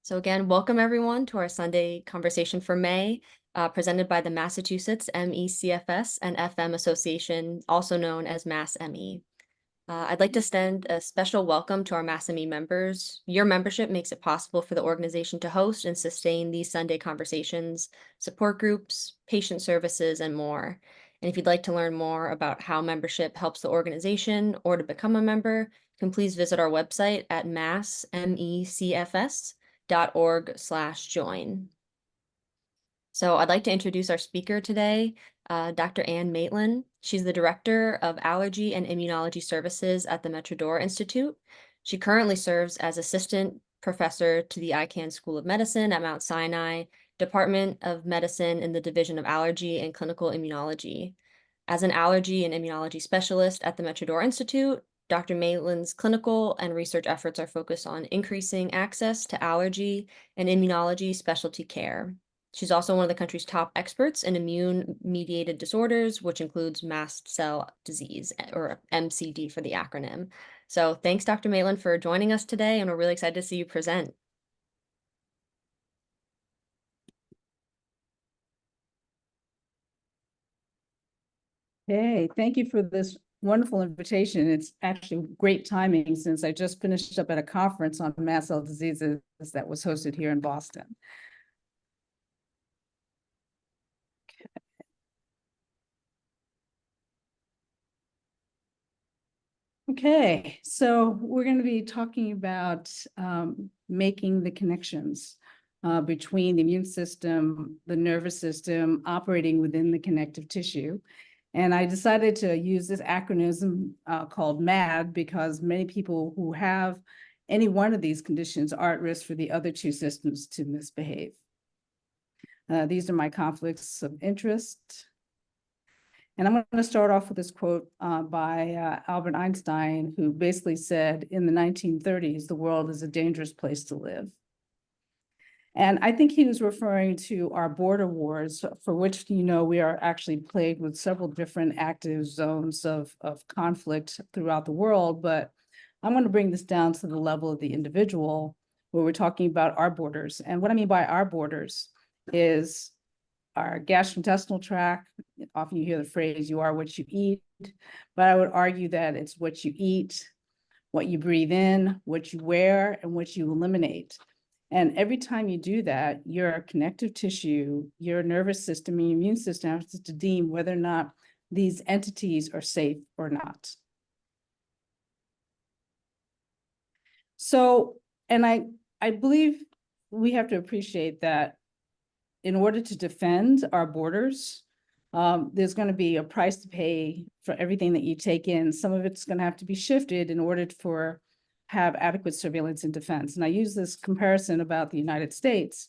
So again, welcome everyone to our Sunday conversation for May, presented by the Massachusetts MECFS and FM Association, also known as MassME. I'd like to extend a special welcome to our MassME members. Your membership makes it possible for the organization to host and sustain these Sunday conversations, support groups, patient services, and more. And if you'd like to learn more about how membership helps the organization or to become a member, you can please visit our website at massmecfs.org/join. So I'd like to introduce our speaker today, Dr. Maitland. She's the Director of Allergy and Immunology Services at the Metrodor Institute. She currently serves as Assistant Professor to the Icahn School of Medicine at Mount Sinai, Department of Medicine in the Division of Allergy and Clinical Immunology. As an allergy and immunology specialist at the Metrodor Institute, Dr. Maitland's clinical and research efforts are focused on increasing access to allergy and immunology specialty care. She's also one of the country's top experts in immune-mediated disorders, which includes mast cell disease, or MCD for the acronym. So thanks, Dr. Maitland, for joining us today, and we're really excited to see you present. Hey, thank you for this wonderful invitation. It's actually great timing since I just finished up at a conference on mast cell diseases that was hosted here in Boston. Okay, so we're going to be talking about making the connections between the immune system, the nervous system, operating within the connective tissue. And I decided to use this acronym called MAD because many people who have any one of these conditions are at risk for the other two systems to misbehave. These are my conflicts of interest. And I'm going to start off with this quote by Albert Einstein, who basically said in the 1930s, the world is a dangerous place to live. And I think he was referring to our border wars, for which, we are actually plagued with several different active zones of conflict throughout the world. But I'm going to bring this down to the level of the individual, where we're talking about our borders. And what I mean by our borders is our gastrointestinal tract. Often you hear the phrase, you are what you eat, but I would argue that it's what you eat, what you breathe in, what you wear, and what you eliminate. And every time you do that, your connective tissue, your nervous system, your immune system has to deem whether or not these entities are safe or not. So, and I believe we have to appreciate that in order to defend our borders, there's going to be a price to pay for everything that you take in. Some of it's going to have to be shifted in order for have adequate surveillance and defense. And I use this comparison about the United States,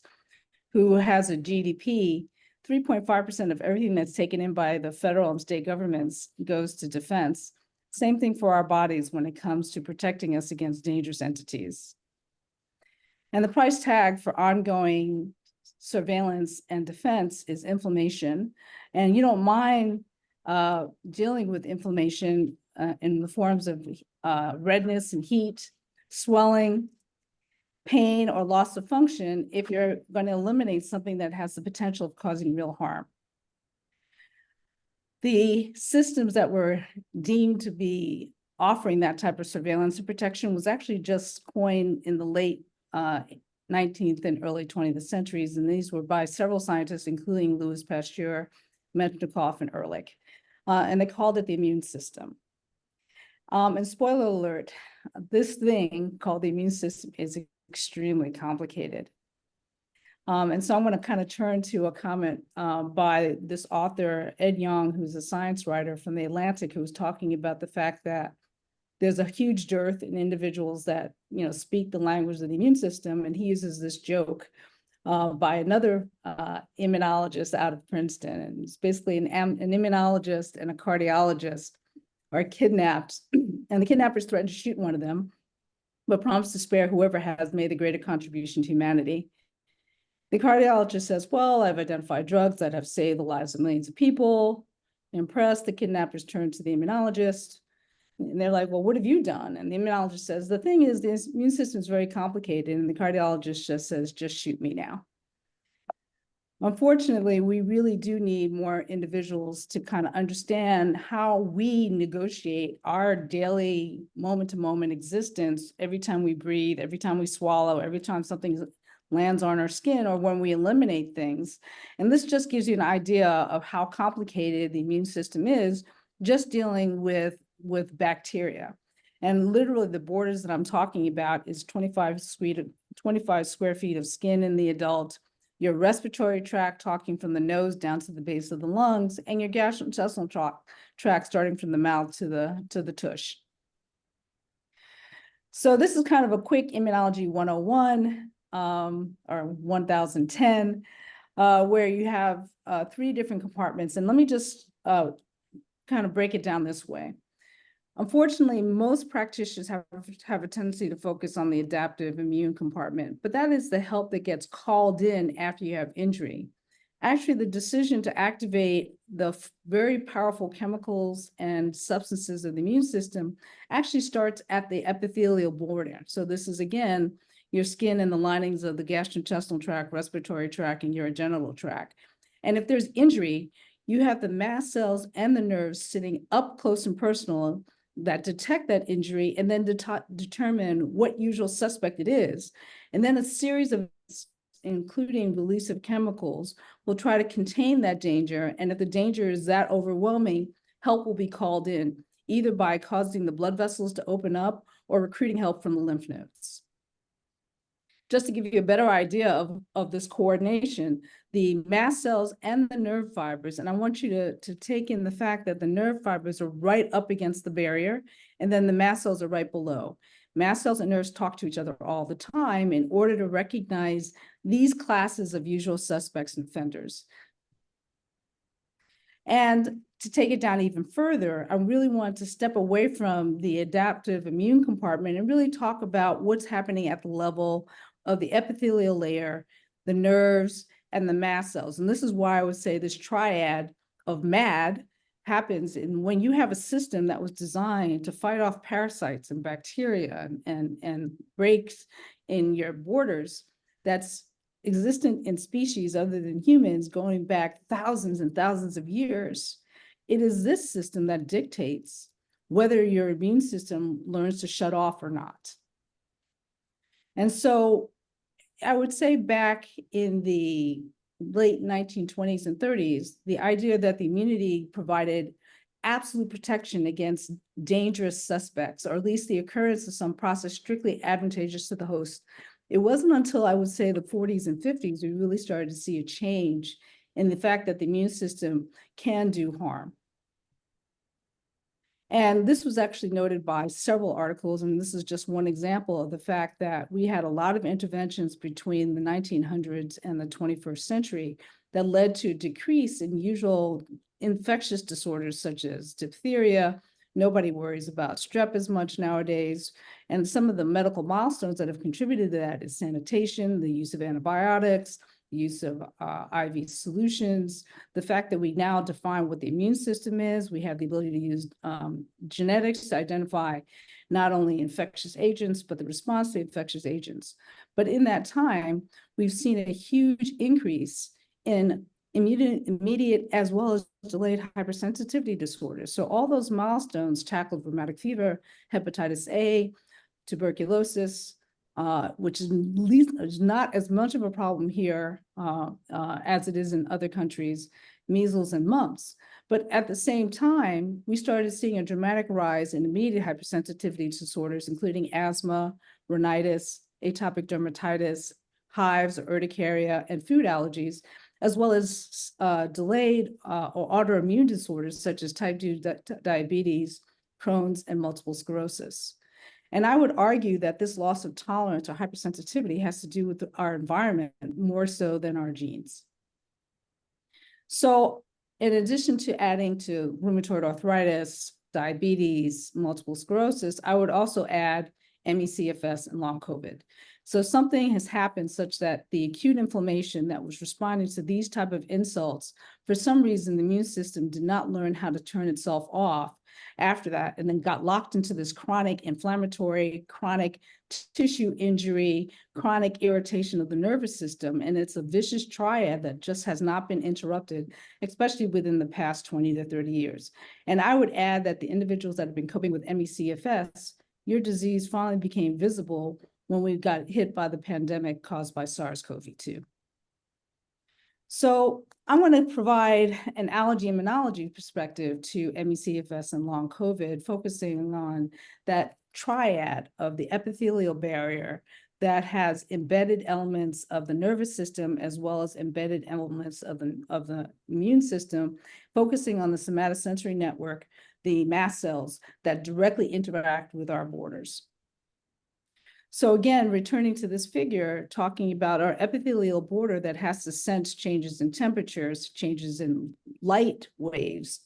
who has a GDP, 3.5% of everything that's taken in by the federal and state governments goes to defense. Same thing for our bodies when it comes to protecting us against dangerous entities. And the price tag for ongoing surveillance and defense is inflammation. And you don't mind dealing with inflammation in the forms of redness and heat, swelling, pain, or loss of function if you're going to eliminate something that has the potential of causing real harm. The systems that were deemed to be offering that type of surveillance and protection was actually just coined in the late 19th and early 20th centuries, and these were by several scientists, including Louis Pasteur, Metchnikoff, and Ehrlich, and they called it the immune system. And spoiler alert, this thing called the immune system is extremely complicated. And so I'm going to kind of turn to a comment by this author, Ed Yong, who's a science writer from The Atlantic, who was talking about the fact that there's a huge dearth in individuals that, speak the language of the immune system. And he uses this joke by another immunologist out of Princeton. And it's basically an immunologist and a cardiologist are kidnapped, and the kidnappers threaten to shoot one of them, but promise to spare whoever has made the greater contribution to humanity. The cardiologist says, well, I've identified drugs that have saved the lives of millions of people. Impressed, the kidnappers turn to the immunologist, And they're like, well, what have you done? And the immunologist says, the thing is, the immune system is very complicated. And the cardiologist just says, just shoot me now. Unfortunately, we really do need more individuals to kind of understand how we negotiate our daily moment-to-moment existence every time we breathe, every time we swallow, every time something lands on our skin, or when we eliminate things. And this just gives you an idea of how complicated the immune system is just dealing with bacteria. And literally the borders that I'm talking about is 25 square feet of skin in the adult, your respiratory tract talking from the nose down to the base of the lungs, and your gastrointestinal tract starting from the mouth to the tush. So this is kind of a quick immunology 101 or 1010, where you have 3 different compartments. And let me just kind of break it down this way. Unfortunately, most practitioners have a tendency to focus on the adaptive immune compartment, but that is the help that gets called in after you have injury. Actually, the decision to activate the very powerful chemicals and substances of the immune system actually starts at the epithelial border. So this is, again, your skin and the linings of the gastrointestinal tract, respiratory tract, and urogenital tract. And if there's injury, you have the mast cells and the nerves sitting up close and personal that detect that injury and then determine what usual suspect it is. And then a series of, including release of chemicals, will try to contain that danger. And if the danger is that overwhelming, help will be called in, either by causing the blood vessels to open up or recruiting help from the lymph nodes. Just to give you a better idea of this coordination, the mast cells and the nerve fibers, and I want you to take in the fact that the nerve fibers are right up against the barrier, and then the mast cells are right below. Mast cells and nerves talk to each other all the time in order to recognize these classes of usual suspects and offenders. And to take it down even further, I really want to step away from the adaptive immune compartment and really talk about what's happening at the level of the epithelial layer, the nerves, and the mast cells. And this is why I would say this triad of MAD happens when you have a system that was designed to fight off parasites and bacteria and breaks in your borders that's existent in species other than humans going back thousands and thousands of years. It is this system that dictates whether your immune system learns to shut off or not. And so I would say back in the late 1920s and 30s, the idea that the immunity provided absolute protection against dangerous suspects, or at least the occurrence of some process strictly advantageous to the host. It wasn't until I would say the 40s and 50s we really started to see a change in the fact that the immune system can do harm. And this was actually noted by several articles, and this is just one example of the fact that we had a lot of interventions between the 1900s and the 21st century that led to a decrease in usual infectious disorders such as diphtheria. Nobody worries about strep as much nowadays. And some of the medical milestones that have contributed to that is sanitation, the use of antibiotics, the use of IV solutions, the fact that we now define what the immune system is. We have the ability to use genetics to identify not only infectious agents, but the response to infectious agents. But in that time, we've seen a huge increase in immediate as well as delayed hypersensitivity disorders. So all those milestones tackled rheumatic fever, hepatitis A, tuberculosis, which is not as much of a problem here as it is in other countries, measles and mumps. But at the same time, we started seeing a dramatic rise in immediate hypersensitivity disorders, including asthma, rhinitis, atopic dermatitis, hives or urticaria, and food allergies, as well as delayed or autoimmune disorders such as type 2 diabetes, Crohn's, and multiple sclerosis. And I would argue that this loss of tolerance or hypersensitivity has to do with our environment more so than our genes. So in addition to adding to rheumatoid arthritis, diabetes, multiple sclerosis, I would also add ME/CFS, and long COVID. So something has happened such that the acute inflammation that was responding to these type of insults, for some reason, the immune system did not learn how to turn itself off after that, and then got locked into this chronic inflammatory, chronic tissue injury, chronic irritation of the nervous system. And it's a vicious triad that just has not been interrupted, especially within the past 20 to 30 years. And I would add that the individuals that have been coping with ME/CFS, your disease finally became visible when we got hit by the pandemic caused by SARS-CoV-2. So I want to provide an allergy immunology perspective to ME/CFS and long COVID, focusing on that triad of the epithelial barrier that has embedded elements of the nervous system as well as embedded elements of the immune system, focusing on the somatosensory network, the mast cells that directly interact with our borders. So again, returning to this figure, talking about our epithelial border that has to sense changes in temperatures, changes in light waves,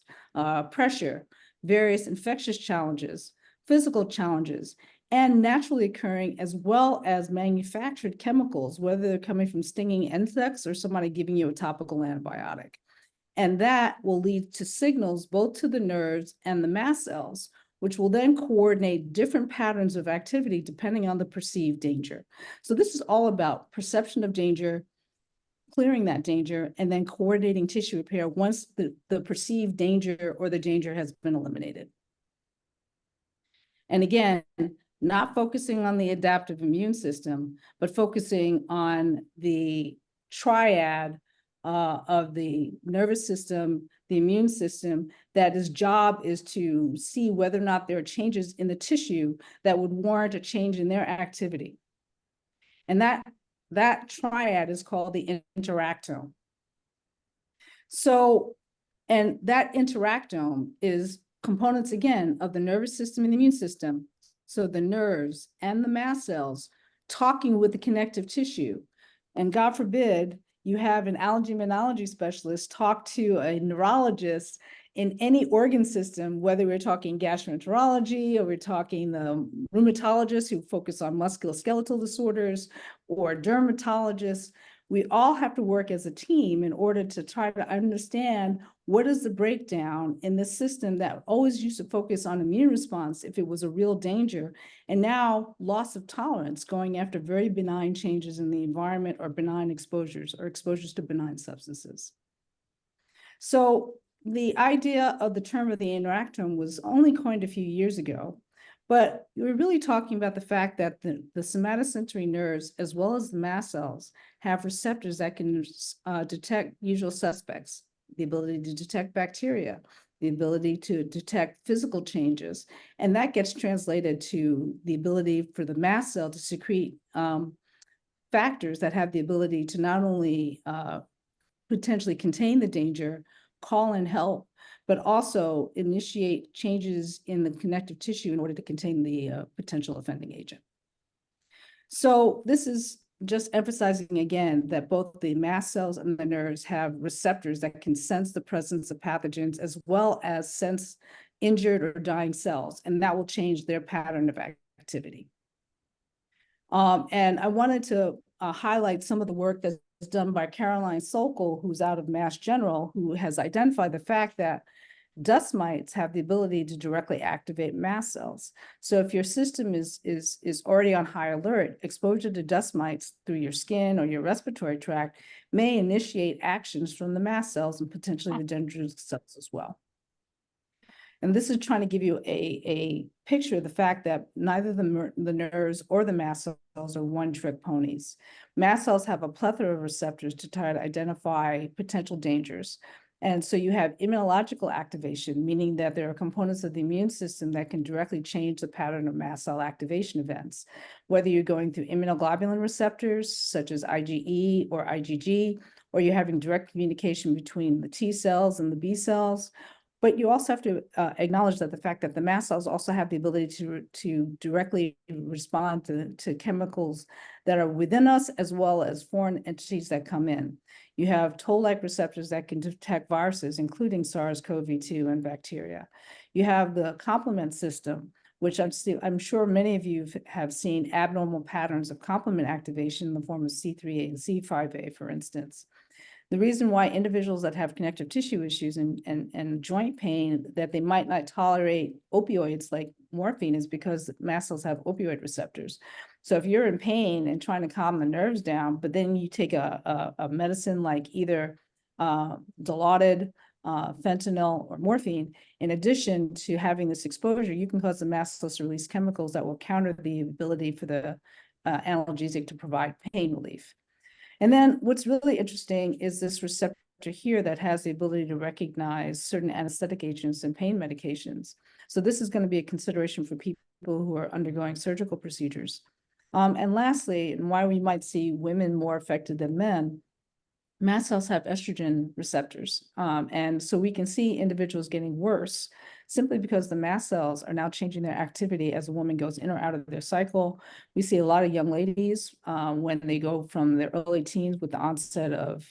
pressure, various infectious challenges, physical challenges, and naturally occurring as well as manufactured chemicals, whether they're coming from stinging insects or somebody giving you a topical antibiotic. And that will lead to signals both to the nerves and the mast cells, which will then coordinate different patterns of activity depending on the perceived danger. So this is all about perception of danger, clearing that danger, and then coordinating tissue repair once the perceived danger or the danger has been eliminated. And again, not focusing on the adaptive immune system, but focusing on the triad of the nervous system, the immune system, that its job is to see whether or not there are changes in the tissue that would warrant a change in their activity. And that triad is called the interactome. So, and that interactome is components, again, of the nervous system and the immune system. So the nerves and the mast cells talking with the connective tissue. And God forbid, you have an allergy immunology specialist talk to a neurologist in any organ system, whether we're talking gastroenterology or we're talking the rheumatologists who focus on musculoskeletal disorders or dermatologists. We all have to work as a team in order to try to understand what is the breakdown in this system that always used to focus on immune response if it was a real danger, and now loss of tolerance going after very benign changes in the environment or benign exposures or exposures to benign substances. So the idea of the term of the interactome was only coined a few years ago, but we're really talking about the fact that the somatosensory nerves, as well as the mast cells, have receptors that can detect usual suspects, the ability to detect bacteria, the ability to detect physical changes. And that gets translated to the ability for the mast cell to secrete factors that have the ability to not only potentially contain the danger, call in help, but also initiate changes in the connective tissue in order to contain the potential offending agent. So this is just emphasizing again that both the mast cells and the nerves have receptors that can sense the presence of pathogens as well as sense injured or dying cells, and that will change their pattern of activity. And I wanted to highlight some of the work that's done by Caroline Sokol, who's out of Mass General, who has identified the fact that dust mites have the ability to directly activate mast cells. So if your system is already on high alert, exposure to dust mites through your skin or your respiratory tract may initiate actions from the mast cells and potentially the dendritic cells as well. And this is trying to give you a picture of the fact that neither the nerves or the mast cells are one-trick ponies. Mast cells have a plethora of receptors to try to identify potential dangers. And so you have immunological activation, meaning that there are components of the immune system that can directly change the pattern of mast cell activation events, whether you're going through immunoglobulin receptors, such as IgE or IgG, or you're having direct communication between the T cells and the B cells. But you also have to acknowledge that the fact that the mast cells also have the ability to directly respond to chemicals that are within us, as well as foreign entities that come in. You have toll-like receptors that can detect viruses, including SARS-CoV-2 and bacteria. You have the complement system, which I'm sure many of you have seen abnormal patterns of complement activation in the form of C3A and C5A, for instance. The reason why individuals that have connective tissue issues and joint pain, that they might not tolerate opioids like morphine, is because mast cells have opioid receptors. So if you're in pain and trying to calm the nerves down, but then you take a medicine like either Dilaudid, fentanyl, or morphine, in addition to having this exposure, you can cause the mast cells to release chemicals that will counter the ability for the analgesic to provide pain relief. And then what's really interesting is this receptor here that has the ability to recognize certain anesthetic agents and pain medications. So this is going to be a consideration for people who are undergoing surgical procedures. And lastly, and why we might see women more affected than men, mast cells have estrogen receptors. And so we can see individuals getting worse simply because the mast cells are now changing their activity as a woman goes in or out of their cycle. We see a lot of young ladies when they go from their early teens with the onset of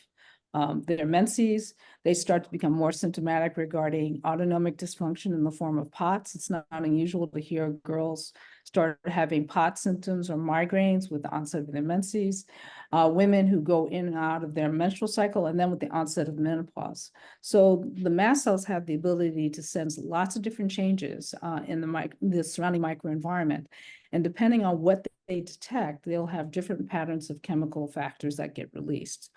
their menses, they start to become more symptomatic regarding autonomic dysfunction in the form of POTS. It's not unusual to hear girls start having POTS symptoms or migraines with the onset of their menses. Women who go in and out of their menstrual cycle, and then with the onset of menopause. So the mast cells have the ability to sense lots of different changes in the surrounding microenvironment. And depending on what they detect, they'll have different patterns of chemical factors that get released.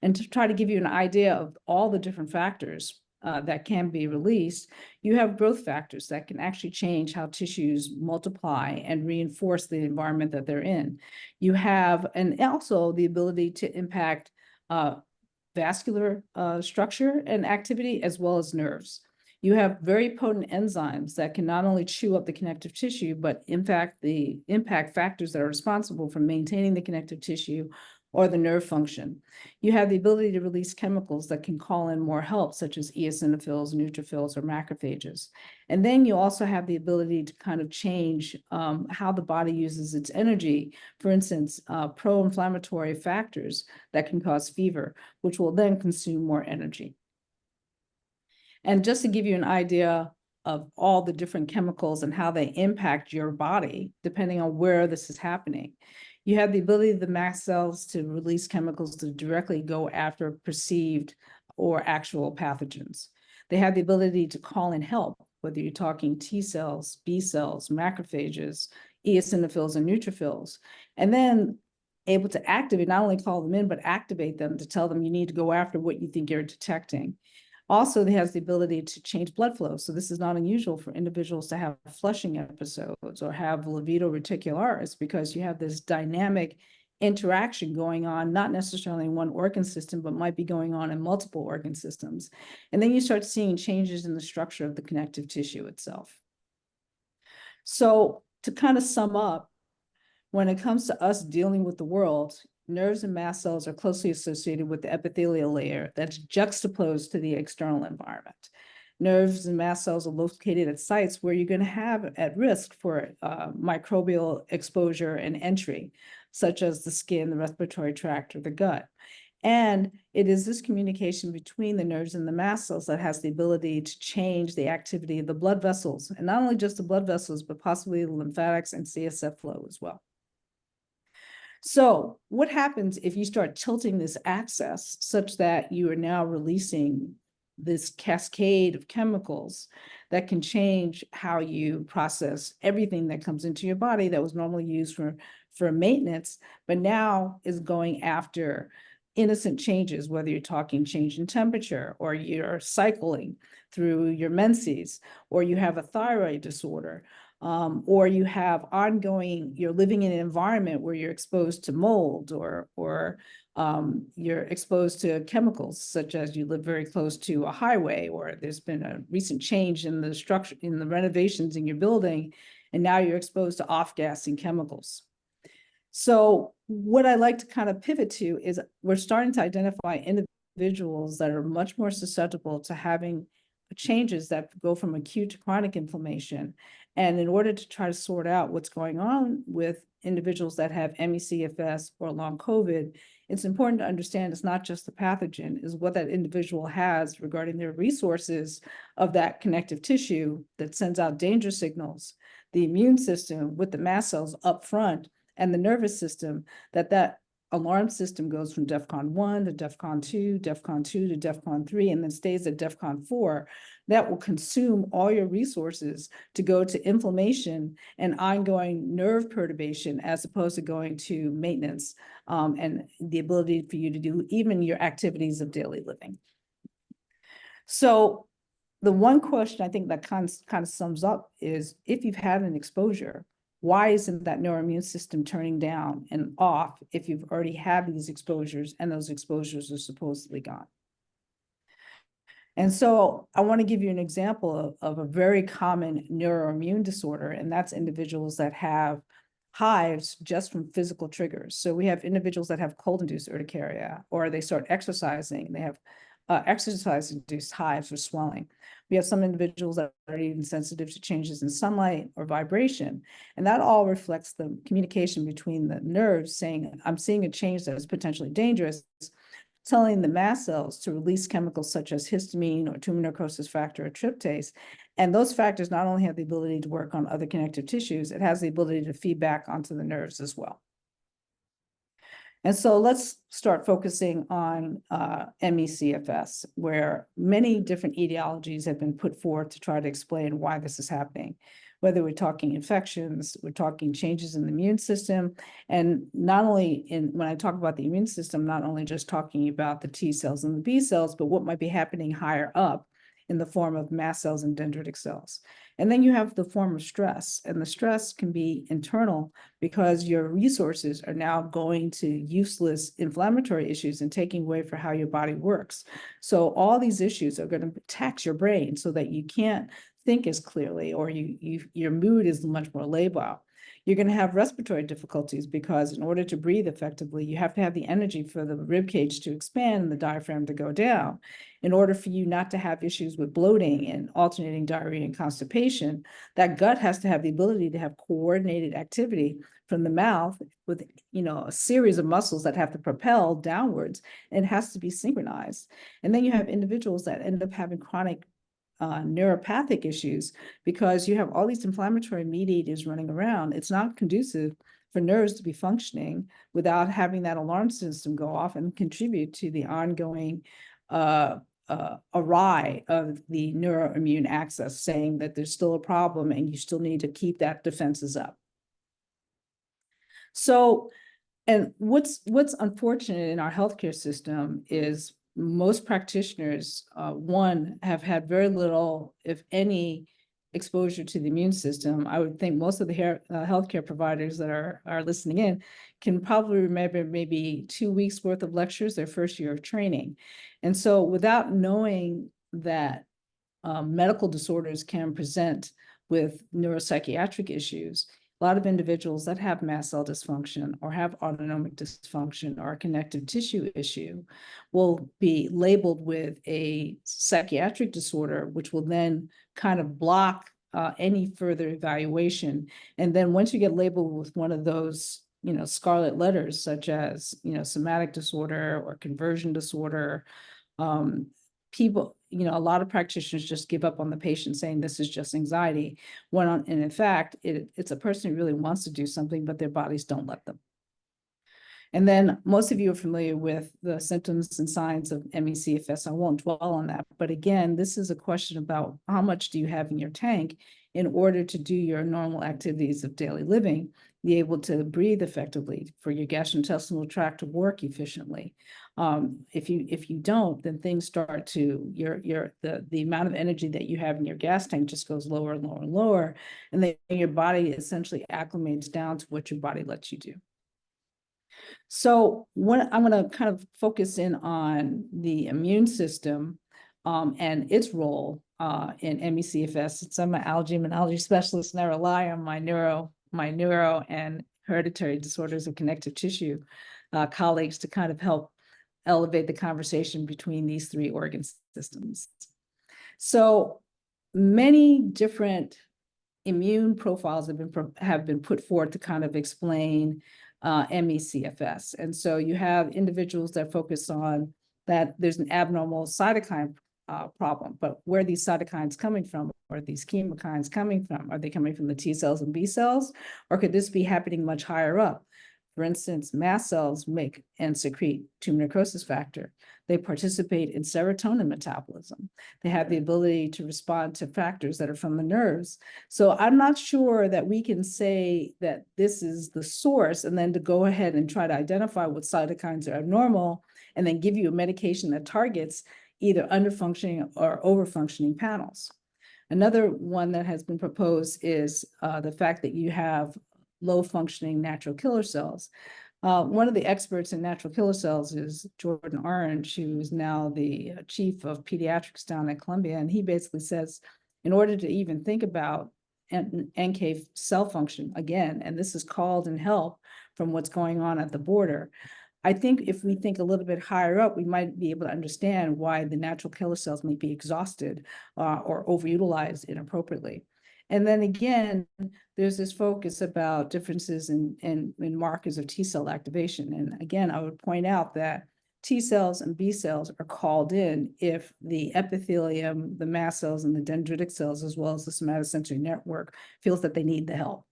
And to try to give you an idea of all the different factors that can be released, you have growth factors that can actually change how tissues multiply and reinforce the environment that they're in. You have, and also the ability to impact vascular structure and activity, as well as nerves. You have very potent enzymes that can not only chew up the connective tissue, but in fact, the impact factors that are responsible for maintaining the connective tissue or the nerve function. You have the ability to release chemicals that can call in more help, such as eosinophils, neutrophils, or macrophages. And then you also have the ability to kind of change how the body uses its energy. For instance, pro-inflammatory factors that can cause fever, which will then consume more energy. And just to give you an idea of all the different chemicals and how they impact your body, depending on where this is happening, you have the ability of the mast cells to release chemicals to directly go after perceived or actual pathogens. They have the ability to call in help, whether you're talking T cells, B cells, macrophages, eosinophils, and neutrophils, and then able to activate, not only call them in, but activate them to tell them you need to go after what you think you're detecting. Also, it has the ability to change blood flow. So this is not unusual for individuals to have flushing episodes or have libido reticularis, because you have this dynamic interaction going on, not necessarily in one organ system, but might be going on in multiple organ systems. And then you start seeing changes in the structure of the connective tissue itself. So to kind of sum up, when it comes to us dealing with the world, nerves and mast cells are closely associated with the epithelial layer that's juxtaposed to the external environment. Nerves and mast cells are located at sites where you're going to have at risk for microbial exposure and entry, such as the skin, the respiratory tract, or the gut. And it is this communication between the nerves and the mast cells that has the ability to change the activity of the blood vessels, and not only just the blood vessels, but possibly the lymphatics and CSF flow as well. So what happens if you start tilting this axis such that you are now releasing this cascade of chemicals that can change how you process everything that comes into your body that was normally used for maintenance, but now is going after innocent changes, whether you're talking change in temperature, or you're cycling through your menses, or you have a thyroid disorder, or you have ongoing, you're living in an environment where you're exposed to mold, or you're exposed to chemicals, such as you live very close to a highway, or there's been a recent change in the structure, in the renovations in your building, and now you're exposed to off-gassing chemicals. So what I like to kind of pivot to is we're starting to identify individuals that are much more susceptible to having changes that go from acute to chronic inflammation. And in order to try to sort out what's going on with individuals that have ME/CFS or long COVID, it's important to understand it's not just the pathogen, is what that individual has regarding their resources of that connective tissue that sends out danger signals the immune system with the mast cells up front and the nervous system, that alarm system goes from DEFCON 1 to DEFCON 2, DEFCON 2 to DEFCON 3, and then stays at DEFCON 4, that will consume all your resources to go to inflammation and ongoing nerve perturbation as opposed to going to maintenance and the ability for you to do even your activities of daily living. So the one question I think that kind of sums up is, if you've had an exposure, why isn't that neuroimmune system turning down and off if you've already had these exposures and those exposures are supposedly gone? And so I want to give you an example of a very common neuroimmune disorder, and that's individuals that have hives just from physical triggers. So we have individuals that have cold-induced urticaria, or they start exercising, and they have exercise-induced hives or swelling. We have some individuals that are even sensitive to changes in sunlight or vibration. And that all reflects the communication between the nerves saying, I'm seeing a change that is potentially dangerous, telling the mast cells to release chemicals such as histamine or tumor necrosis factor or tryptase. And those factors not only have the ability to work on other connective tissues, it has the ability to feed back onto the nerves as well. And so let's start focusing on ME/CFS, where many different etiologies have been put forth to try to explain why this is happening. Whether we're talking infections, we're talking changes in the immune system, and not only when I talk about the immune system, not only just talking about the T cells and the B cells, but what might be happening higher up in the form of mast cells and dendritic cells. And then you have the form of stress, and the stress can be internal because your resources are now going to useless inflammatory issues and taking away from how your body works. So all these issues are going to tax your brain so that you can't think as clearly, or your mood is much more labile. You're going to have respiratory difficulties because in order to breathe effectively, you have to have the energy for the rib cage to expand and the diaphragm to go down. In order for you not to have issues with bloating and alternating diarrhea and constipation, that gut has to have the ability to have coordinated activity from the mouth with, a series of muscles that have to propel downwards, and it has to be synchronized. And then you have individuals that end up having chronic neuropathic issues because you have all these inflammatory mediators running around. It's not conducive for nerves to be functioning without having that alarm system go off and contribute to the ongoing awry of the neuroimmune axis, saying that there's still a problem and you still need to keep that defenses up. So, and what's unfortunate in our healthcare system is most practitioners, one, have had very little, if any, exposure to the immune system. I would think most of the healthcare providers that are listening in can probably remember maybe 2 weeks worth of lectures their first year of training. And so without knowing that medical disorders can present with neuropsychiatric issues, a lot of individuals that have mast cell dysfunction or have autonomic dysfunction or a connective tissue issue will be labeled with a psychiatric disorder, which will then kind of block any further evaluation. And then once you get labeled with one of those, scarlet letters, such as, somatic disorder or conversion disorder, people, a lot of practitioners just give up on the patient saying this is just anxiety, and in fact, it's a person who really wants to do something, but their bodies don't let them. And then most of you are familiar with the symptoms and signs of ME/CFS. I won't dwell on that. But again, this is a question about how much do you have in your tank in order to do your normal activities of daily living, be able to breathe effectively, for your gastrointestinal tract to work efficiently. If you don't, then things start to, the amount of energy that you have in your gas tank just goes lower and lower and lower. And then your body essentially acclimates down to what your body lets you do. So I'm going to kind of focus in on the immune system and its role in ME/CFS. Since I'm an immunology specialist and I rely on my neuro and hereditary disorders of connective tissue colleagues to kind of help elevate the conversation between these three organ systems. So many different immune profiles have been put forth to kind of explain ME/CFS. And so you have individuals that focus on that there's an abnormal cytokine problem, but where these cytokines coming from are these chemokines coming from? Are they coming from the T cells and B cells? Or could this be happening much higher up? For instance, mast cells make and secrete tumor necrosis factor. They participate in serotonin metabolism. They have the ability to respond to factors that are from the nerves. So I'm not sure that we can say that this is the source and then to go ahead and try to identify what cytokines are abnormal and then give you a medication that targets either underfunctioning or overfunctioning panels. Another one that has been proposed is the fact that you have low functioning natural killer cells. One of the experts in natural killer cells is Jordan Orange, who is now the chief of pediatrics down at Columbia. And he basically says, in order to even think about NK cell function again, and this is called in help from what's going on at the border, I think if we think a little bit higher up, we might be able to understand why the natural killer cells may be exhausted or overutilized inappropriately. And then again, there's this focus about differences in markers of T cell activation. And again, I would point out that T cells and B cells are called in if the epithelium, the mast cells, and the dendritic cells, as well as the somatosensory network, feels that they need the help.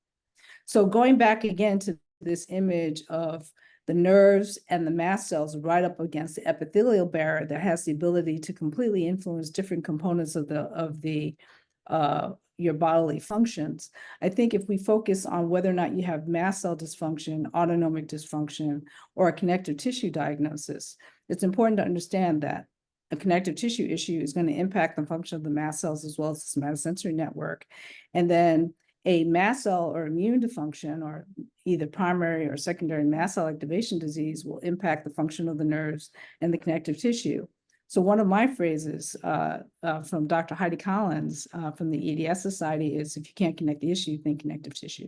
So going back again to this image of the nerves and the mast cells right up against the epithelial barrier that has the ability to completely influence different components of your bodily functions. I think if we focus on whether or not you have mast cell dysfunction, autonomic dysfunction, or a connective tissue diagnosis, it's important to understand that a connective tissue issue is going to impact the function of the mast cells as well as the somatosensory network. And then a mast cell or immune dysfunction, or either primary or secondary mast cell activation disease, will impact the function of the nerves and the connective tissue. So one of my phrases from Dr. Heidi Collins from the EDS Society is, if you can't connect the issue, think connective tissue.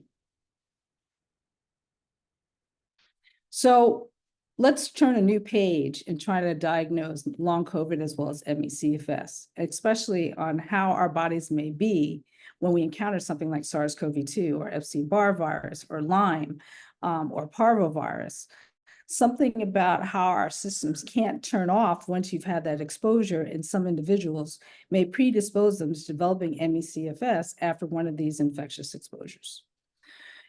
So let's turn a new page and try to diagnose long COVID as well as ME/CFS, especially on how our bodies may be when we encounter something like SARS-CoV-2 or Epstein-Barr virus or Lyme or parvovirus. Something about how our systems can't turn off once you've had that exposure in some individuals may predispose them to developing ME/CFS after one of these infectious exposures.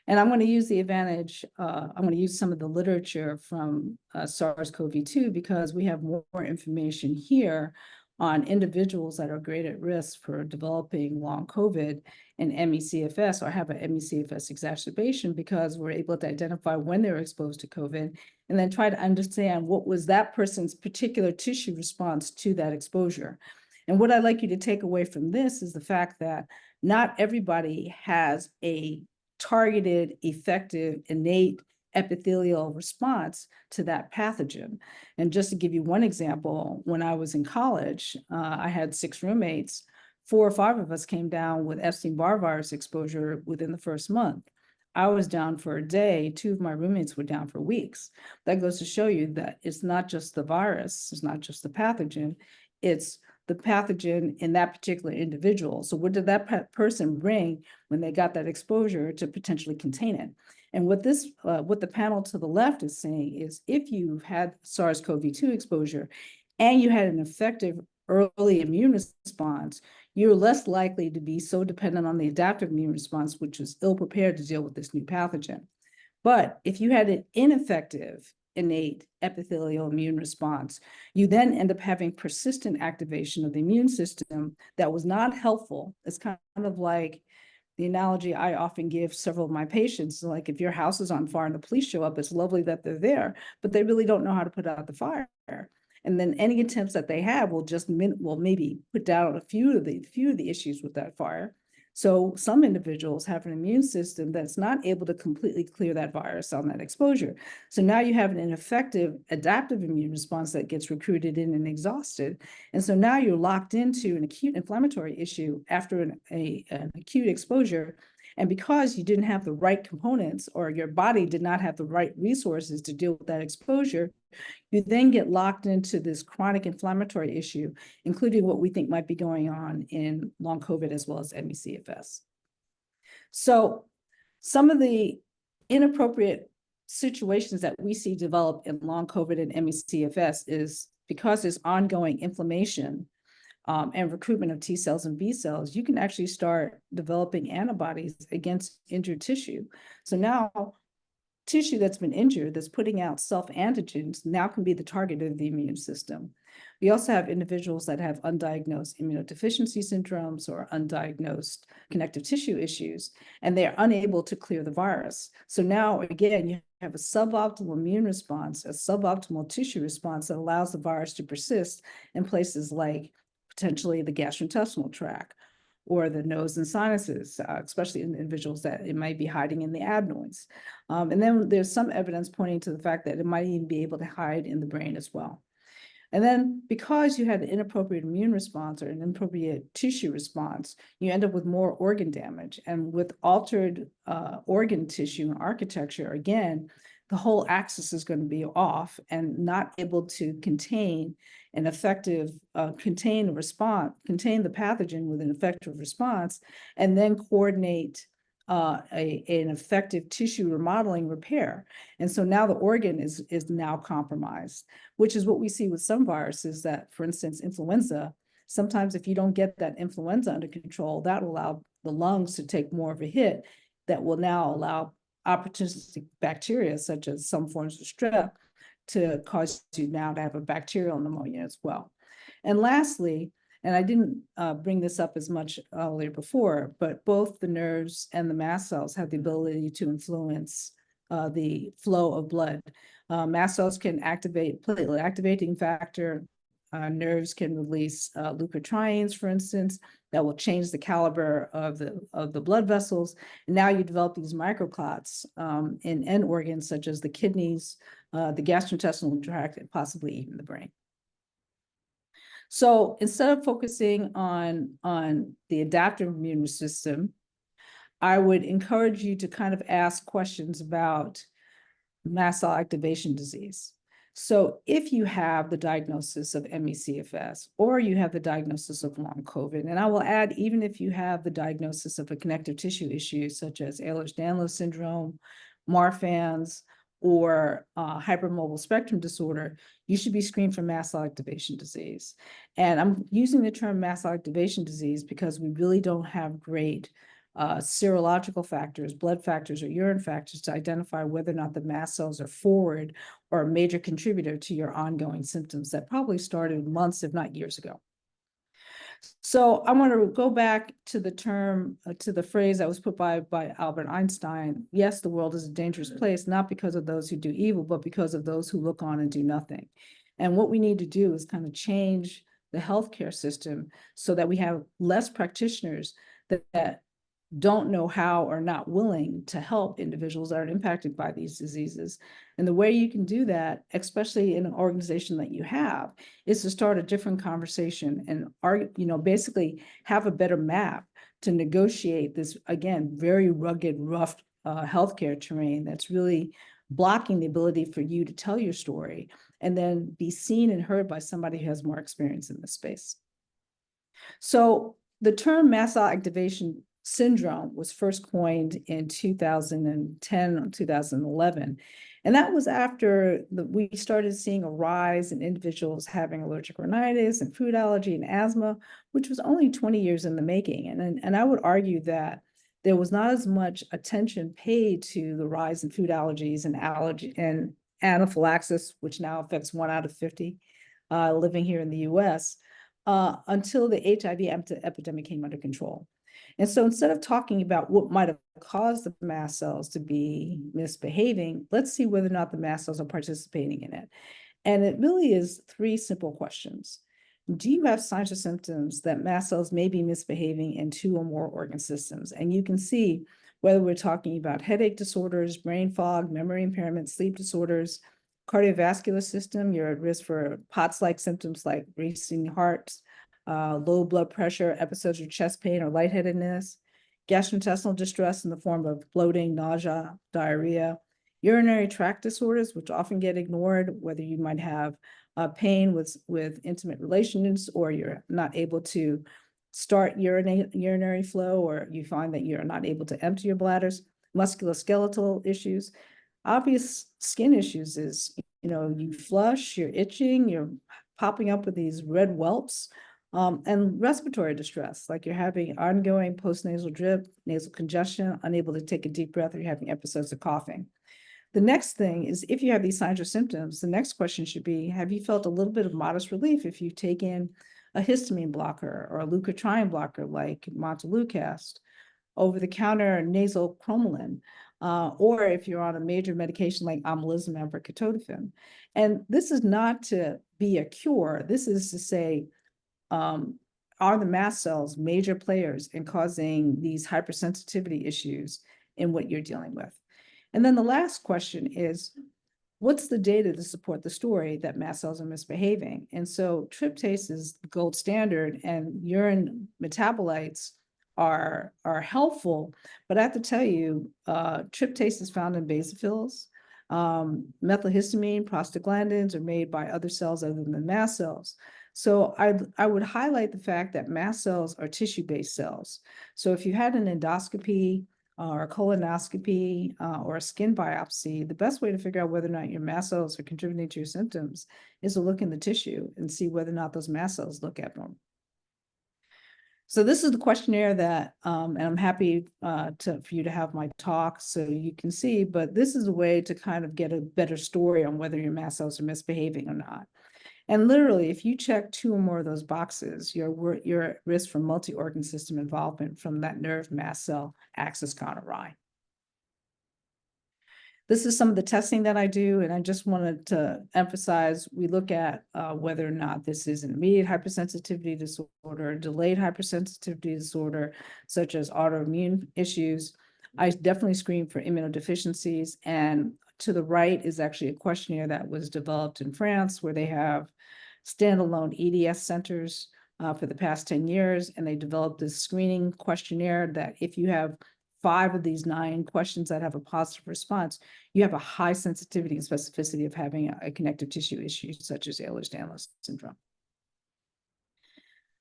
And I'm going to use the advantage, I'm going to use some of the literature from SARS-CoV-2 because we have more information here on individuals that are great at risk for developing long COVID and ME/CFS or have an ME/CFS exacerbation, because we're able to identify when they were exposed to COVID and then try to understand what was that person's particular tissue response to that exposure. And what I'd like you to take away from this is the fact that not everybody has a targeted, effective, innate epithelial response to that pathogen. And just to give you one example, when I was in college, I had 6 roommates. 4 or 5 of us came down with Epstein-Barr virus exposure within the first month. I was down for a day. 2 of my roommates were down for weeks. That goes to show you that it's not just the virus, it's not just the pathogen, it's the pathogen in that particular individual. So what did that person bring when they got that exposure to potentially contain it? And what the panel to the left is saying is, if you've had SARS-CoV-2 exposure and you had an effective early immune response, you're less likely to be so dependent on the adaptive immune response, which was ill-prepared to deal with this new pathogen. But if you had an ineffective innate epithelial immune response, you then end up having persistent activation of the immune system that was not helpful. It's kind of like the analogy I often give several of my patients, like if your house is on fire and the police show up, it's lovely that they're there, but they really don't know how to put out the fire. And then any attempts that they have will just maybe put down a few of the issues with that fire. So some individuals have an immune system that's not able to completely clear that virus on that exposure. So now you have an ineffective adaptive immune response that gets recruited in and exhausted. And so now you're locked into an acute inflammatory issue after an acute exposure. And because you didn't have the right components, or your body did not have the right resources to deal with that exposure, you then get locked into this chronic inflammatory issue, including what we think might be going on in long COVID as well as ME/CFS. So some of the inappropriate situations that we see develop in long COVID and ME/CFS is because there's ongoing inflammation and recruitment of T cells and B cells, you can actually start developing antibodies against injured tissue. So now tissue that's been injured, that's putting out self-antigens, now can be the target of the immune system. We also have individuals that have undiagnosed immunodeficiency syndromes or undiagnosed connective tissue issues, and they're unable to clear the virus. So now, again, you have a suboptimal immune response, a suboptimal tissue response that allows the virus to persist in places like potentially the gastrointestinal tract or the nose and sinuses, especially in individuals that it might be hiding in the adenoids. And then there's some evidence pointing to the fact that it might even be able to hide in the brain as well. And then because you had an inappropriate immune response or an inappropriate tissue response, you end up with more organ damage. And with altered organ tissue and architecture, again, the whole axis is going to be off and not able to contain an effective, contain the pathogen with an effective response, and then coordinate an effective tissue remodeling repair. And so now the organ is now compromised, which is what we see with some viruses that, for instance, influenza, sometimes if you don't get that influenza under control, that will allow the lungs to take more of a hit that will now allow opportunistic bacteria, such as some forms of strep, to cause you now to have a bacterial pneumonia as well. And lastly, and I didn't bring this up as much earlier before, but both the nerves and the mast cells have the ability to influence the flow of blood. Mast cells can activate platelet activating factor. Nerves can release leukotrienes, for instance, that will change the caliber of the blood vessels. And now you develop these microclots in end organs such as the kidneys, the gastrointestinal tract, and possibly even the brain. So instead of focusing on the adaptive immune system, I would encourage you to kind of ask questions about mast cell activation disease. So if you have the diagnosis of ME/CFS, or you have the diagnosis of long COVID, and I will add, even if you have the diagnosis of a connective tissue issue, such as Ehlers Danlos syndrome, Marfan's, or hypermobile spectrum disorder, you should be screened for mast cell activation disease. And I'm using the term mast cell activation disease because we really don't have great serological factors, blood factors, or urine factors to identify whether or not the mast cells are forward or a major contributor to your ongoing symptoms that probably started months, if not years ago. So I want to go back to the term, to the phrase that was put by Albert Einstein. Yes, the world is a dangerous place, not because of those who do evil, but because of those who look on and do nothing. And what we need to do is kind of change the healthcare system so that we have less practitioners that don't know how or not willing to help individuals that are impacted by these diseases. And the way you can do that, especially in an organization that you have, is to start a different conversation and basically have a better map to negotiate this, again, very rugged, rough healthcare terrain that's really blocking the ability for you to tell your story and then be seen and heard by somebody who has more experience in this space. So the term mast cell activation syndrome was first coined in 2010 or 2011. And that was after we started seeing a rise in individuals having allergic rhinitis and food allergy and asthma, which was only 20 years in the making. And I would argue that there was not as much attention paid to the rise in food allergies and allergy and anaphylaxis, which now affects 1 out of 50 living here in the US, until the HIV epidemic came under control. And so instead of talking about what might have caused the mast cells to be misbehaving, let's see whether or not the mast cells are participating in it. And it really is 3 simple questions. Do you have signs or symptoms that mast cells may be misbehaving in 2 or more organ systems? And you can see whether we're talking about headache disorders, brain fog, memory impairment, sleep disorders, cardiovascular system, you're at risk for POTS-like symptoms like racing hearts, low blood pressure, episodes of chest pain or lightheadedness, gastrointestinal distress in the form of bloating, nausea, diarrhea, urinary tract disorders, which often get ignored, whether you might have pain with intimate relations, or you're not able to start urinary flow, or you find that you're not able to empty your bladders, musculoskeletal issues. Obvious skin issues is, you flush, you're itching, you're popping up with these red whelps, And respiratory distress, like you're having ongoing postnasal drip, nasal congestion, unable to take a deep breath, or you're having episodes of coughing. The next thing is, if you have these signs or symptoms, the next question should be, have you felt a little bit of modest relief if you've taken a histamine blocker or a leukotriene blocker like montelukast, over-the-counter nasal cromolyn, or if you're on a major medication like omalizumab or ketotifen. And this is not to be a cure. This is to say, are the mast cells major players in causing these hypersensitivity issues in what you're dealing with? And then the last question is, what's the data to support the story that mast cells are misbehaving? And so tryptase is the gold standard, and urine metabolites are helpful, but I have to tell you, tryptase is found in basophils. Methylhistamine, prostaglandins are made by other cells other than mast cells. So I would highlight the fact that mast cells are tissue-based cells. So if you had an endoscopy or a colonoscopy or a skin biopsy, the best way to figure out whether or not your mast cells are contributing to your symptoms is to look in the tissue and see whether or not those mast cells look abnormal. So this is the questionnaire that, and I'm happy for you to have my talk so you can see, but this is a way to kind of get a better story on whether your mast cells are misbehaving or not. And literally, if you check 2 or more of those boxes, you're at risk for multi-organ system involvement from that nerve mast cell axis gone awry. This is some of the testing that I do, and I just wanted to emphasize, we look at whether or not this is an immediate hypersensitivity disorder, delayed hypersensitivity disorder, such as autoimmune issues. I definitely screen for immunodeficiencies, and to the right is actually a questionnaire that was developed in France, where they have standalone EDS centers for the past 10 years, and they developed this screening questionnaire that if you have 5 of these 9 questions that have a positive response, you have a high sensitivity and specificity of having a connective tissue issue such as Ehlers Danlos syndrome.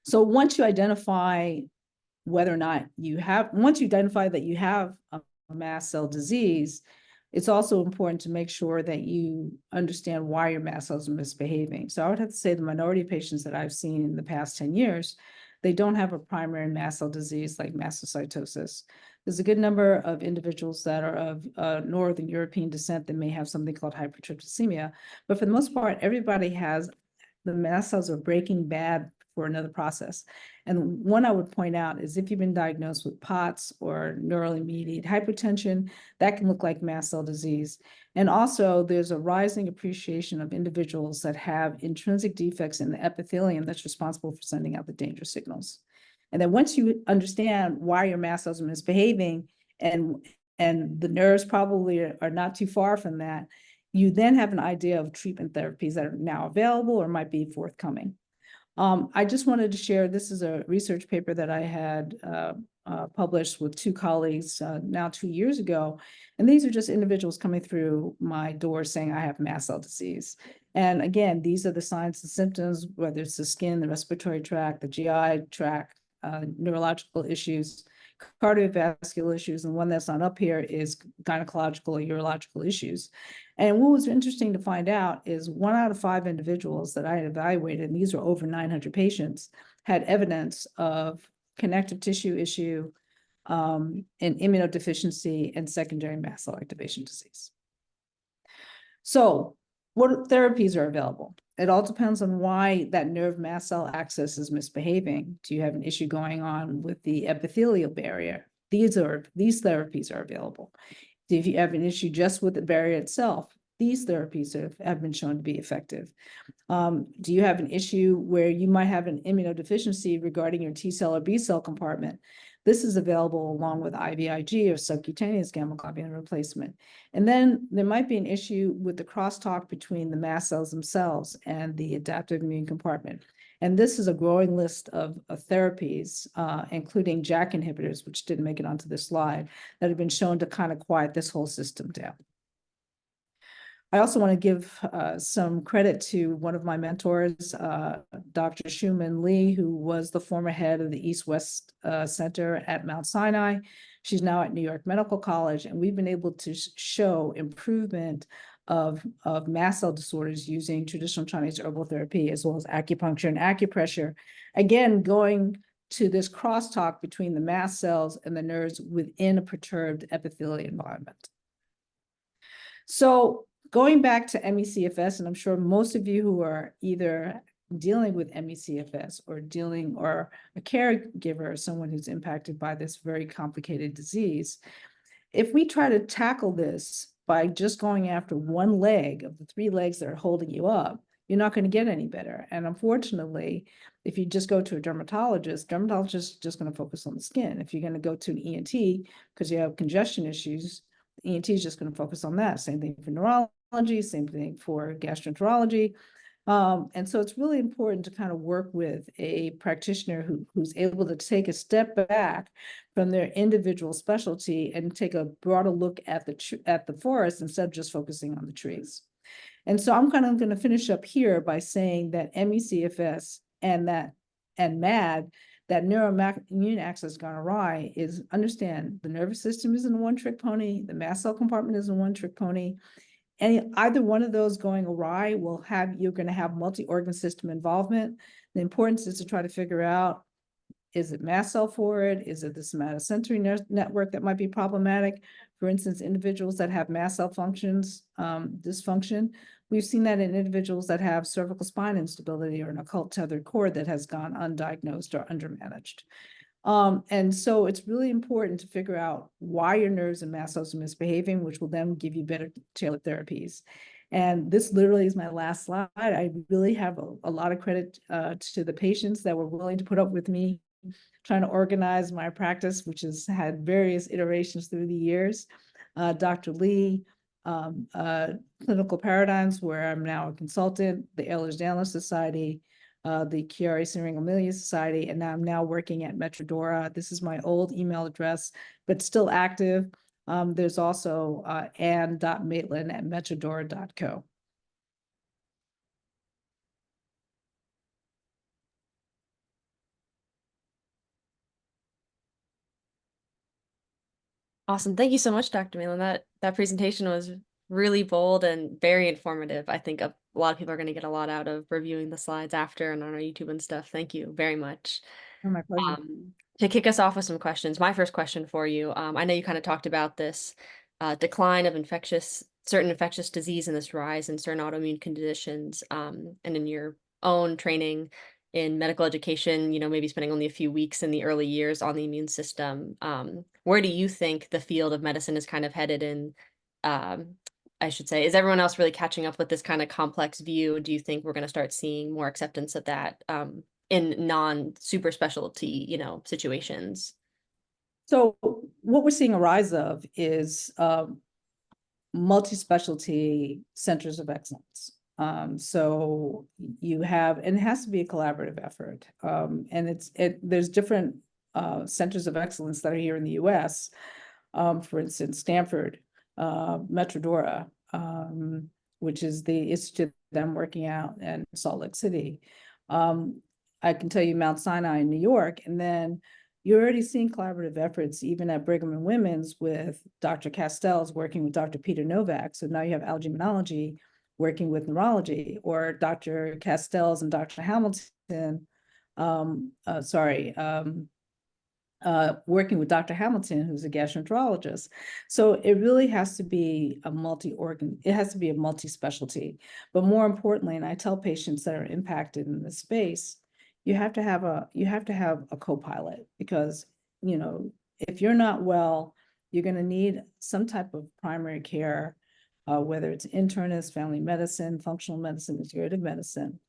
So once you identify whether or not once you identify that you have a mast cell disease, it's also important to make sure that you understand why your mast cells are misbehaving. So I would have to say the minority of patients that I've seen in the past 10 years, they don't have a primary mast cell disease like mastocytosis. There's a good number of individuals that are of Northern European descent that may have something called hypertryptophanemia, but for the most part, everybody has the mast cells are breaking bad for another process. And one I would point out is if you've been diagnosed with POTS or neurally mediated hypertension, that can look like mast cell disease. And also there's a rising appreciation of individuals that have intrinsic defects in the epithelium that's responsible for sending out the danger signals. And then once you understand why your mast cells are misbehaving, and the nerves probably are not too far from that, you then have an idea of treatment therapies that are now available or might be forthcoming. I just wanted to share, this is a research paper that I had published with 2 colleagues now 2 years ago. And these are just individuals coming through my door saying, I have mast cell disease. And again, these are the signs and symptoms, whether it's the skin, the respiratory tract, the GI tract, neurological issues, cardiovascular issues, and one that's not up here is gynecological or urological issues. And what was interesting to find out is 1 out of 5 individuals that I had evaluated, and these are over 900 patients, had evidence of connective tissue issue, and immunodeficiency and secondary mast cell activation disease. So what therapies are available? It all depends on why that nerve mast cell axis is misbehaving. Do you have an issue going on with the epithelial barrier? These therapies are available. If you have an issue just with the barrier itself, these therapies have been shown to be effective. Do you have an issue where you might have an immunodeficiency regarding your T cell or B cell compartment? This is available along with IVIG or subcutaneous gamma globulin replacement. And then there might be an issue with the crosstalk between the mast cells themselves and the adaptive immune compartment. And this is a growing list of therapies, including JAK inhibitors, which didn't make it onto this slide, that have been shown to kind of quiet this whole system down. I also want to give some credit to one of my mentors, Dr. Shuman Lee, who was the former head of the East-West Center at Mount Sinai. She's now at New York Medical College, and we've been able to show improvement of mast cell disorders using traditional Chinese herbal therapy, as well as acupuncture and acupressure. Again, going to this crosstalk between the mast cells and the nerves within a perturbed epithelial environment. So going back to ME/CFS, and I'm sure most of you who are either dealing with ME/CFS or a caregiver, someone who's impacted by this very complicated disease, if we try to tackle this by just going after one leg of the three legs that are holding you up, you're not going to get any better. And unfortunately, if you just go to a dermatologist is just going to focus on the skin. If you're going to go to an ENT because you have congestion issues, the ENT is just going to focus on that. Same thing for neurology, same thing for gastroenterology. And so it's really important to kind of work with a practitioner who's able to take a step back from their individual specialty and take a broader look at the forest instead of just focusing on the trees. And so I'm kind of going to finish up here by saying that ME/CFS and MAD, that neuroimmune axis gone awry, is understand the nervous system isn't a one-trick pony, the mast cell compartment isn't a one-trick pony. And either one of those going awry you're going to have multi-organ system involvement. The importance is to try to figure out, is it mast cell forward? Is it the somatosensory network that might be problematic? For instance, individuals that have mast cell dysfunction, we've seen that in individuals that have cervical spine instability or an occult tethered cord that has gone undiagnosed or undermanaged. And so it's really important to figure out why your nerves and mast cells are misbehaving, which will then give you better tailored therapies. And this literally is my last slide. I really have a lot of credit to the patients that were willing to put up with me trying to organize my practice, which has had various iterations through the years. Dr. Lee, Clinical Paradigms, where I'm now a consultant, the Ehlers Danlos Society, the Chiari Syringomyelia Society, and now I'm working at Metrodora. This is my old email address, but still active. There's also ann.maitland at metrodora.co. Awesome. Thank you so much, Dr. Maitland. That presentation was really bold and very informative. I think a lot of people are going to get a lot out of reviewing the slides after and on our YouTube and stuff. Thank you very much. Oh, my pleasure. To kick us off with some questions, my first question for you, I know you kind of talked about this decline of certain infectious disease and this rise in certain autoimmune conditions, and in your own training in medical education, maybe spending only a few weeks in the early years on the immune system. Where do you think the field of medicine is kind of headed in? I should say, is everyone else really catching up with this kind of complex view? Do you think we're going to start seeing more acceptance of that in non-super specialty, situations? So what we're seeing a rise of is multi-specialty centers of excellence. So you have, and it has to be a collaborative effort. And there's different centers of excellence that are here in the US. For instance, Stanford, Metrodora, which is the institute that I'm working out in Salt Lake City. I can tell you Mount Sinai in New York, and then you're already seeing collaborative efforts even at Brigham and Women's with Dr. Castells working with Dr. Peter Novak. So now you have algae working with neurology, or Dr. Castells and Dr. Hamilton, working with Dr. Hamilton, who's a gastroenterologist. So it really has to be a multi-specialty. But more importantly, and I tell patients that are impacted in this space, you have to have a co-pilot, because, if you're not well, you're going to need some type of primary care, whether it's internist, family medicine, functional medicine, integrative medicine,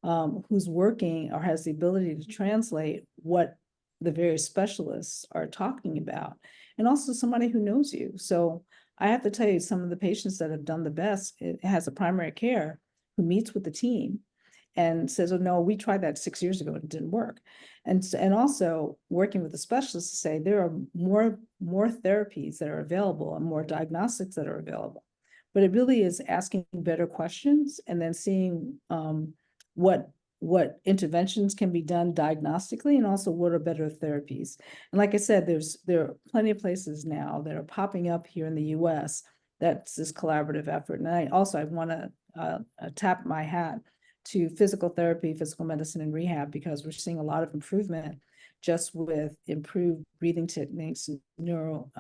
who's working or has the ability to translate what the various specialists are talking about, and also somebody who knows you. So I have to tell you, some of the patients that have done the best, it has a primary care who meets with the team and says, oh no, we tried that 6 years ago and it didn't work. And also working with the specialists to say there are more therapies that are available and more diagnostics that are available. But it really is asking better questions and then seeing what interventions can be done diagnostically, and also what are better therapies. And like I said, there are plenty of places now that are popping up here in the US that's this collaborative effort. And I want to tap my hat to physical therapy, physical medicine, and rehab, because we're seeing a lot of improvement just with improved breathing techniques, neural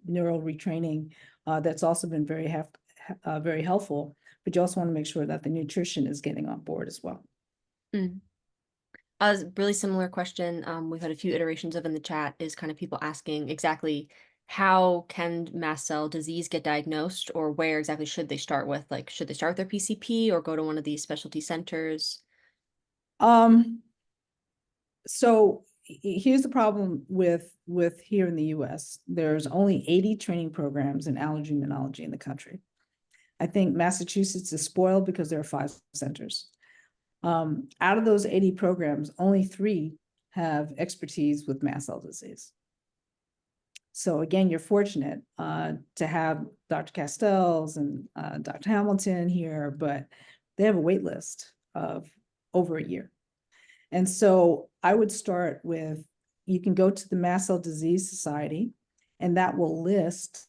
retraining. That's also been very helpful. But you also want to make sure that the nutrition is getting on board as well. Mm. A really similar question we've had a few iterations of in the chat is kind of people asking exactly how can mast cell disease get diagnosed, or where exactly should they start with? Like, should they start with their PCP or go to one of these specialty centers? So here's the problem with here in the US. There's only 80 training programs in allergy immunology in the country. I think Massachusetts is spoiled because there are 5 centers. Out of those 80 programs, only 3 have expertise with mast cell disease. So again, you're fortunate to have Dr. Castells and Dr. Hamilton here, but they have a wait list of over a year. And so I would start with, you can go to the Mast Cell Disease Society, and that will list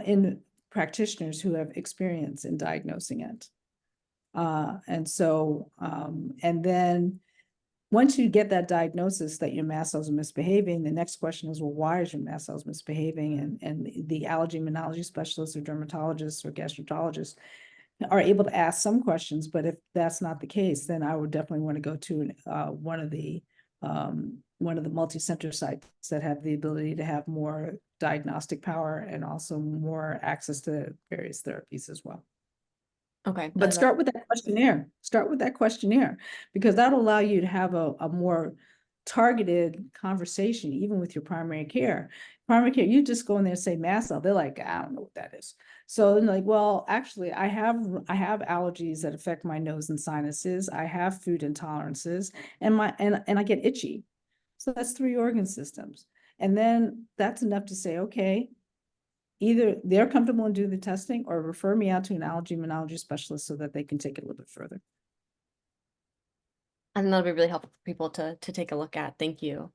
in practitioners who have experience in diagnosing it. And then once you get that diagnosis that your mast cells are misbehaving, the next question is, well, why is your mast cells misbehaving? And the allergy immunology specialists or dermatologists or gastroenterologists are able to ask some questions. But if that's not the case, then I would definitely want to go to one of the multi-center sites that have the ability to have more diagnostic power and also more access to various therapies as well. Okay. But start with that questionnaire. Start with that questionnaire, because that'll allow you to have a more targeted conversation, even with your primary care. Primary care, you just go in there and say mast cell, they're like, I don't know what that is. So they're like, well, actually, I have allergies that affect my nose and sinuses. I have food intolerances, and I get itchy. So that's 3 organ systems. And then that's enough to say, okay, either they're comfortable in doing the testing or refer me out to an allergy immunology specialist so that they can take it a little bit further. And that'll be really helpful for people to take a look at. Thank you.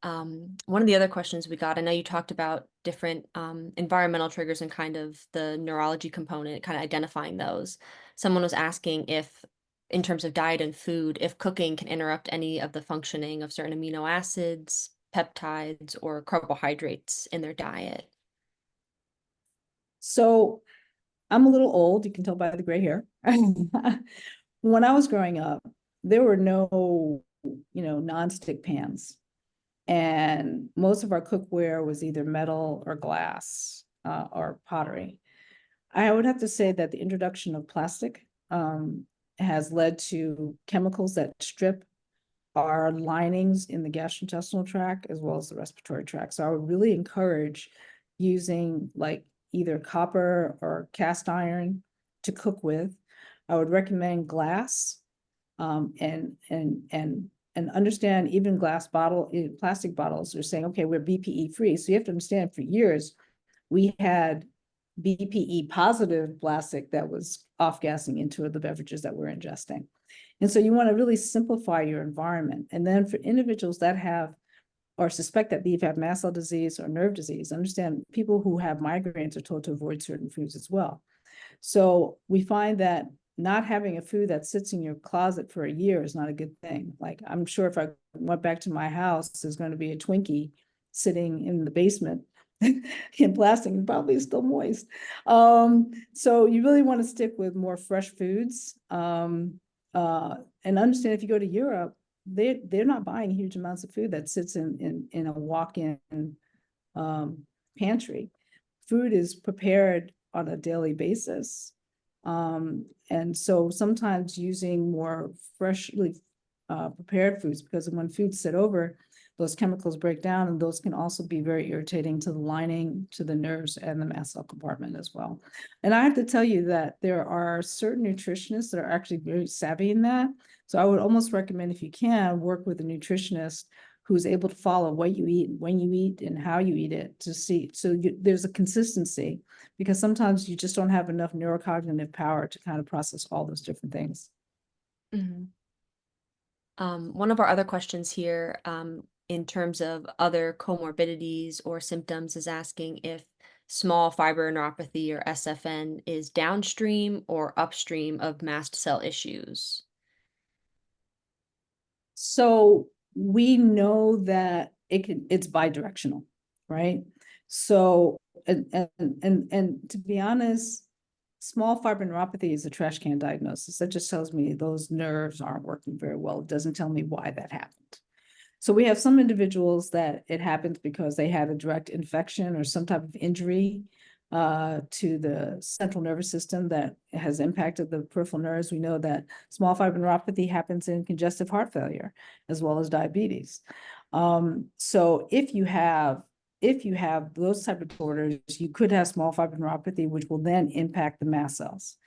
One of the other questions we got, I know you talked about different environmental triggers and kind of the neurology component, kind of identifying those. Someone was asking if, in terms of diet and food, if cooking can interrupt any of the functioning of certain amino acids, peptides, or carbohydrates in their diet. So I'm a little old, you can tell by the gray hair. When I was growing up, there were no, nonstick pans. And most of our cookware was either metal or glass or pottery. I would have to say that the introduction of plastic has led to chemicals that strip our linings in the gastrointestinal tract as well as the respiratory tract. So I would really encourage using like either copper or cast iron to cook with. I would recommend glass and understand even plastic bottles are saying, okay, we're BPE free. So you have to understand, for years, we had BPE positive plastic that was off-gassing into the beverages that we're ingesting. And so you want to really simplify your environment. And then for individuals that have or suspect that they've had mast cell disease or nerve disease, understand people who have migraines are told to avoid certain foods as well. So we find that not having a food that sits in your closet for a year is not a good thing. Like, I'm sure if I went back to my house, there's going to be a Twinkie sitting in the basement in plastic and probably still moist. So you really want to stick with more fresh foods. And understand, if you go to Europe, they're not buying huge amounts of food that sits in a walk-in pantry. Food is prepared on a daily basis. And so sometimes using more freshly prepared foods, because when foods sit over, those chemicals break down, and those can also be very irritating to the lining, to the nerves, and the mast cell compartment as well. And I have to tell you that there are certain nutritionists that are actually very savvy in that. So I would almost recommend, if you can, work with a nutritionist who's able to follow what you eat, when you eat, and how you eat it, to see. So there's a consistency, because sometimes you just don't have enough neurocognitive power to kind of process all those different things. Mm-hmm. One of our other questions here, in terms of other comorbidities or symptoms, is asking if small fiber neuropathy or SFN is downstream or upstream of mast cell issues? So we know that it's bidirectional, right? So, and to be honest, small fiber neuropathy is a trash can diagnosis. That just tells me those nerves aren't working very well. It doesn't tell me why that happened. So we have some individuals that it happens because they had a direct infection or some type of injury to the central nervous system that has impacted the peripheral nerves. We know that small fiber neuropathy happens in congestive heart failure as well as diabetes. So if you have those type of disorders, you could have small fiber neuropathy, which will then impact the mast cells.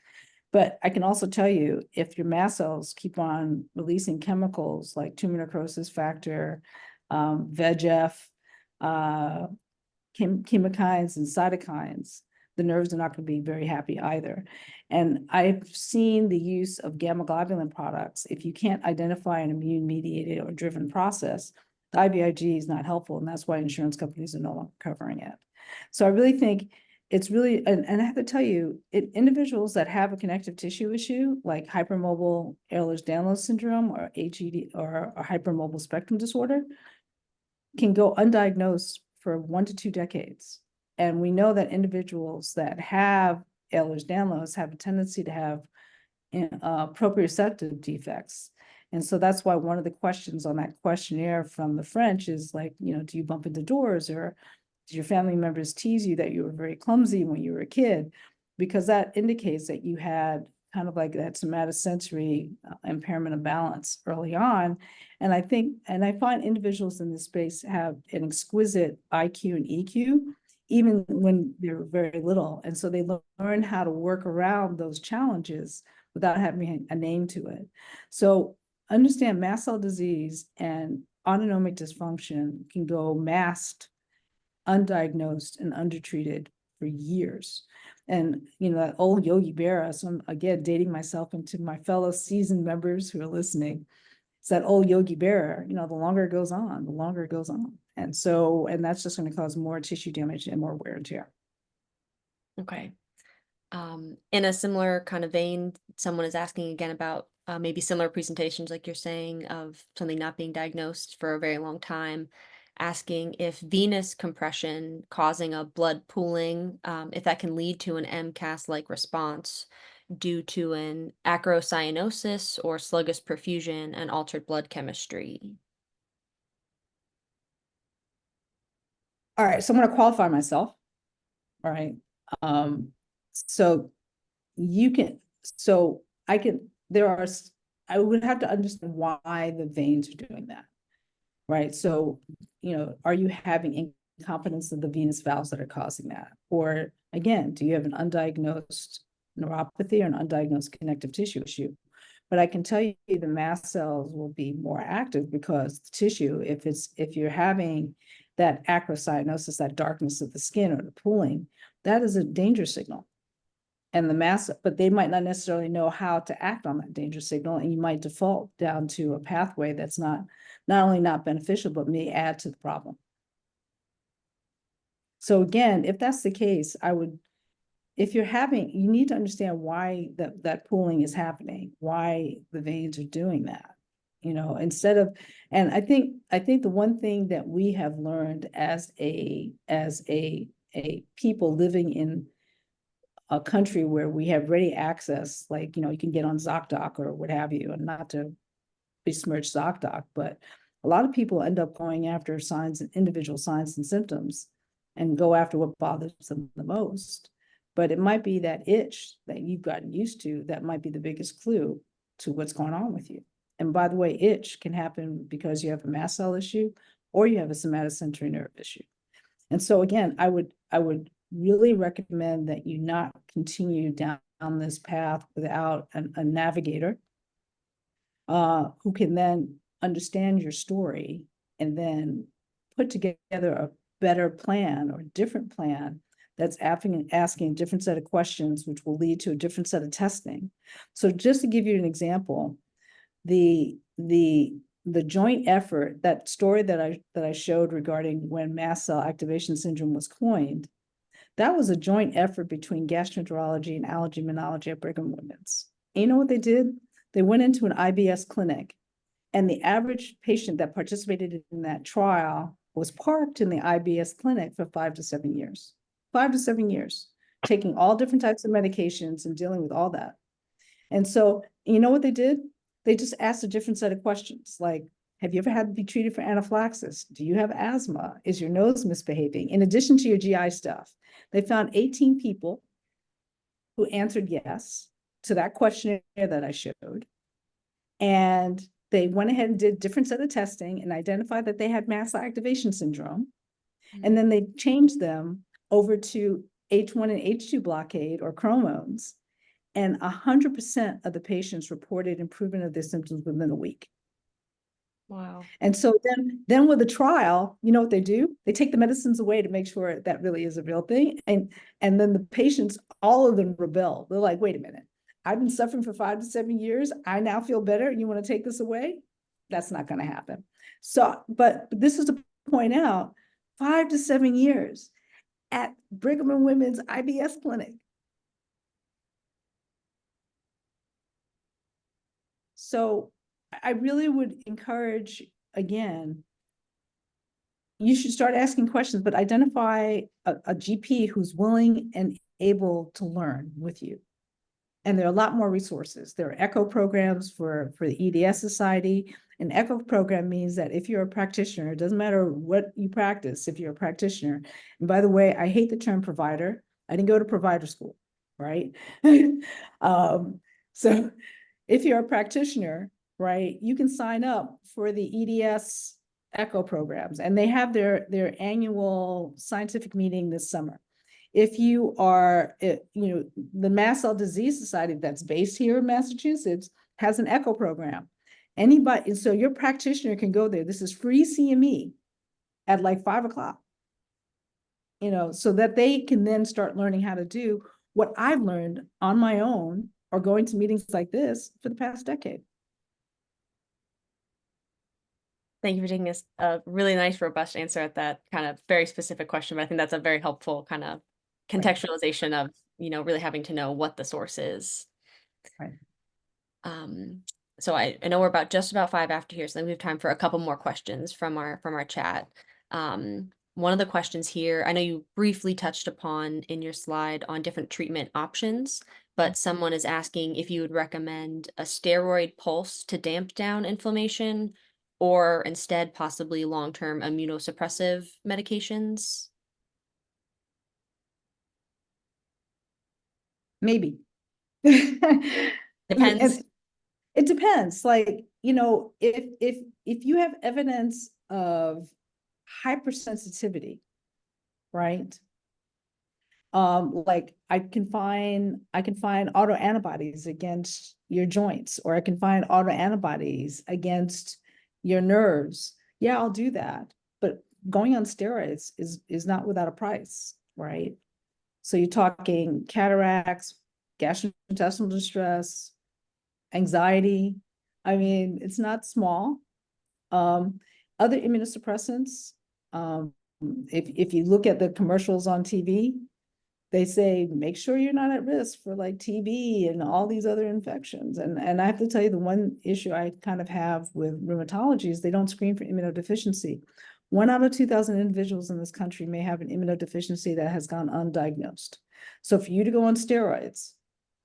But I can also tell you, if your mast cells keep on releasing chemicals like tumor necrosis factor, VEGF, chemokines and cytokines, the nerves are not going to be very happy either. And I've seen the use of gamma globulin products. If you can't identify an immune mediated or driven process, the IVIG is not helpful. And that's why insurance companies are no longer covering it. So I really think it's really, and I have to tell you, individuals that have a connective tissue issue, like hypermobile Ehlers Danlos syndrome or HED or hypermobile spectrum disorder, can go undiagnosed for 1 to 2 decades. And we know that individuals that have Ehlers Danlos have a tendency to have proprioceptive defects. And so that's why one of the questions on that questionnaire from the French is like, do you bump into doors, or did your family members tease you that you were very clumsy when you were a kid? Because that indicates that you had kind of like that somatosensory impairment of balance early on. And I find individuals in this space have an exquisite IQ and EQ, even when they're very little. And so they learn how to work around those challenges without having a name to it. So understand mast cell disease and autonomic dysfunction can go masked, undiagnosed, and undertreated for years. And, that old Yogi Berra, so I'm again dating myself into my fellow seasoned members who are listening. It's that old Yogi Berra, the longer it goes on, the longer it goes on. And that's just going to cause more tissue damage and more wear and tear. Okay. In a similar kind of vein, someone is asking again about maybe similar presentations, like you're saying, of something not being diagnosed for a very long time, asking if venous compression causing a blood pooling, if that can lead to an MCAS-like response due to an acrocyanosis or sluggish perfusion and altered blood chemistry. All right, so I'm going to qualify myself. All right. So you can, so I can, I would have to understand why the veins are doing that, right? So, are you having incompetence of the venous valves that are causing that? Or again, do you have an undiagnosed neuropathy or an undiagnosed connective tissue issue? But I can tell you the mast cells will be more active because the tissue, if you're having that acrocyanosis, that darkness of the skin or the pooling, that is a danger signal. And the mast, but they might not necessarily know how to act on that danger signal, and you might default down to a pathway that's not only not beneficial, but may add to the problem. So again, if that's the case, if you're having, you need to understand why that pooling is happening, why the veins are doing that, instead of, and I think the one thing that we have learned as a people living in a country where we have ready access, like, you can get on ZocDoc or what have you, and not to besmirch ZocDoc, but a lot of people end up going after individual signs and symptoms and go after what bothers them the most. But it might be that itch that you've gotten used to that might be the biggest clue to what's going on with you. And by the way, itch can happen because you have a mast cell issue or you have a somatosensory nerve issue. And so again, I would really recommend that you not continue down this path without a navigator who can then understand your story and then put together a better plan or different plan that's asking a different set of questions, which will lead to a different set of testing. So just to give you an example, the joint effort, that story that I showed regarding when mast cell activation syndrome was coined, That was a joint effort between gastroenterology and allergy immunology at Brigham Women's. And you know what they did? They went into an IBS clinic, and the average patient that participated in that trial was parked in the IBS clinic for 5 to 7 years. 5 to 7 years, taking all different types of medications and dealing with all that. And so, you know what they did? They just asked a different set of questions, like, have you ever had to be treated for anaphylaxis? Do you have asthma? Is your nose misbehaving? In addition to your GI stuff, they found 18 people who answered yes to that questionnaire that I showed. And they went ahead and did a different set of testing and identified that they had mast cell activation syndrome. And then they changed them over to H1 and H2 blockade or chromones. And 100% of the patients reported improvement of their symptoms within a week. Wow. And so then with the trial, you know what they do? They take the medicines away to make sure that really is a real thing. And then the patients, all of them rebel. They're like, wait a minute, I've been suffering for 5 to 7 years. I now feel better. You want to take this away? That's not going to happen. So, but this is to point out 5 to 7 years at Brigham and Women's IBS clinic. So I really would encourage, again, you should start asking questions, but identify a GP who's willing and able to learn with you. And there are a lot more resources. There are ECHO programs for the EDS Society. An ECHO program means that if you're a practitioner, it doesn't matter what you practice, if you're a practitioner. And by the way, I hate the term provider. I didn't go to provider school, right? So if you're a practitioner, right, you can sign up for the EDS ECHO programs, and they have their annual scientific meeting this summer. If you are, the Mast Cell Disease Society that's based here in Massachusetts has an ECHO program. Anybody, so your practitioner can go there. This is free CME at like 5 o'clock, so that they can then start learning how to do what I've learned on my own or going to meetings like this for the past decade. Thank you for taking a really nice, robust answer at that kind of very specific question. But I think that's a very helpful kind of contextualization of, really having to know what the source is. Right. So I know we're just about 5 after here, so then we have time for a couple more questions from our chat. One of the questions here, I know you briefly touched upon in your slide on different treatment options, but someone is asking if you would recommend a steroid pulse to damp down inflammation, or instead possibly long-term immunosuppressive medications. Maybe. Depends. It depends. Like, if you have evidence of hypersensitivity, right? Like I can find autoantibodies against your joints, or I can find autoantibodies against your nerves. Yeah, I'll do that. But going on steroids is not without a price, right? So you're talking cataracts, gastrointestinal distress, anxiety. I mean, it's not small. Other immunosuppressants, if you look at the commercials on TV, they say, make sure you're not at risk for like TB and all these other infections. And I have to tell you, the one issue I kind of have with rheumatology is they don't screen for immunodeficiency. 1 out of 2,000 individuals in this country may have an immunodeficiency that has gone undiagnosed. So for you to go on steroids,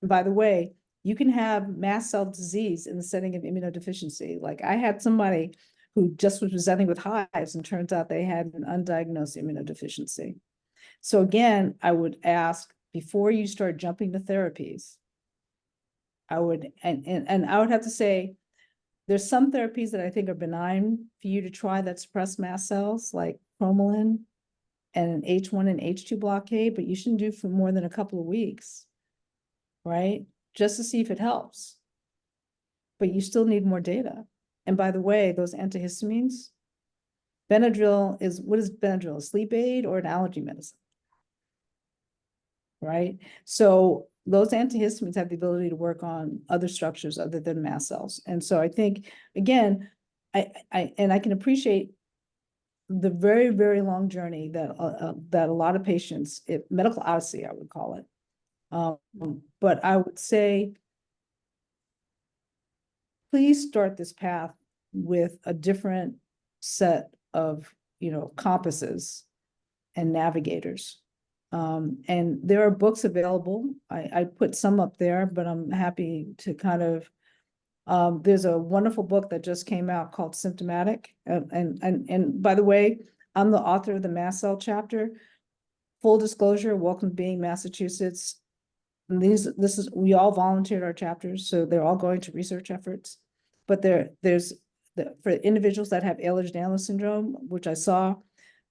and by the way, you can have mast cell disease in the setting of immunodeficiency. Like I had somebody who just was presenting with hives, and turns out they had an undiagnosed immunodeficiency. So again, I would ask, before you start jumping to therapies, I would, and I would have to say, there's some therapies that I think are benign for you to try that suppress mast cells, like cromolyn and an H1 and H2 blockade, but you shouldn't do for more than a couple of weeks, right? Just to see if it helps. But you still need more data. And by the way, those antihistamines, Benadryl is, what is Benadryl? A sleep aid or an allergy medicine? Right? So those antihistamines have the ability to work on other structures other than mast cells. And so I think, again, I can appreciate the very, very long journey that a lot of patients, medical odyssey, I would call it. But I would say, please start this path with a different set of, compasses and navigators. And there are books available. I put some up there, but I'm happy to kind of, there's a wonderful book that just came out called Symptomatic. And by the way, I'm the author of the mast cell chapter. Full disclosure, welcome to Being Massachusetts. And we all volunteered our chapters, so they're all going to research efforts. But for individuals that have Ehlers Danlos syndrome, which I saw,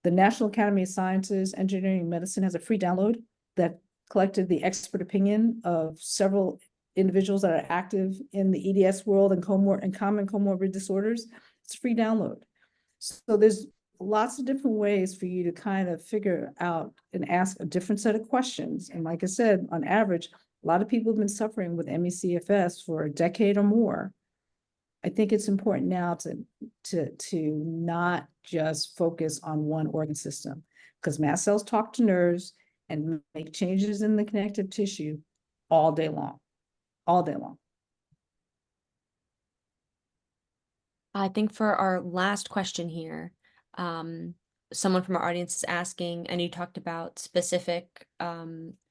the National Academy of Sciences, Engineering and Medicine has a free download that collected the expert opinion of several individuals that are active in the EDS world and common comorbid disorders. It's a free download. So there's lots of different ways for you to kind of figure out and ask a different set of questions. And like I said, on average, a lot of people have been suffering with ME/CFS for a decade or more. I think it's important now to not just focus on one organ system, because mast cells talk to nerves and make changes in the connective tissue all day long, all day long. I think for our last question here, someone from our audience is asking, and you talked about specific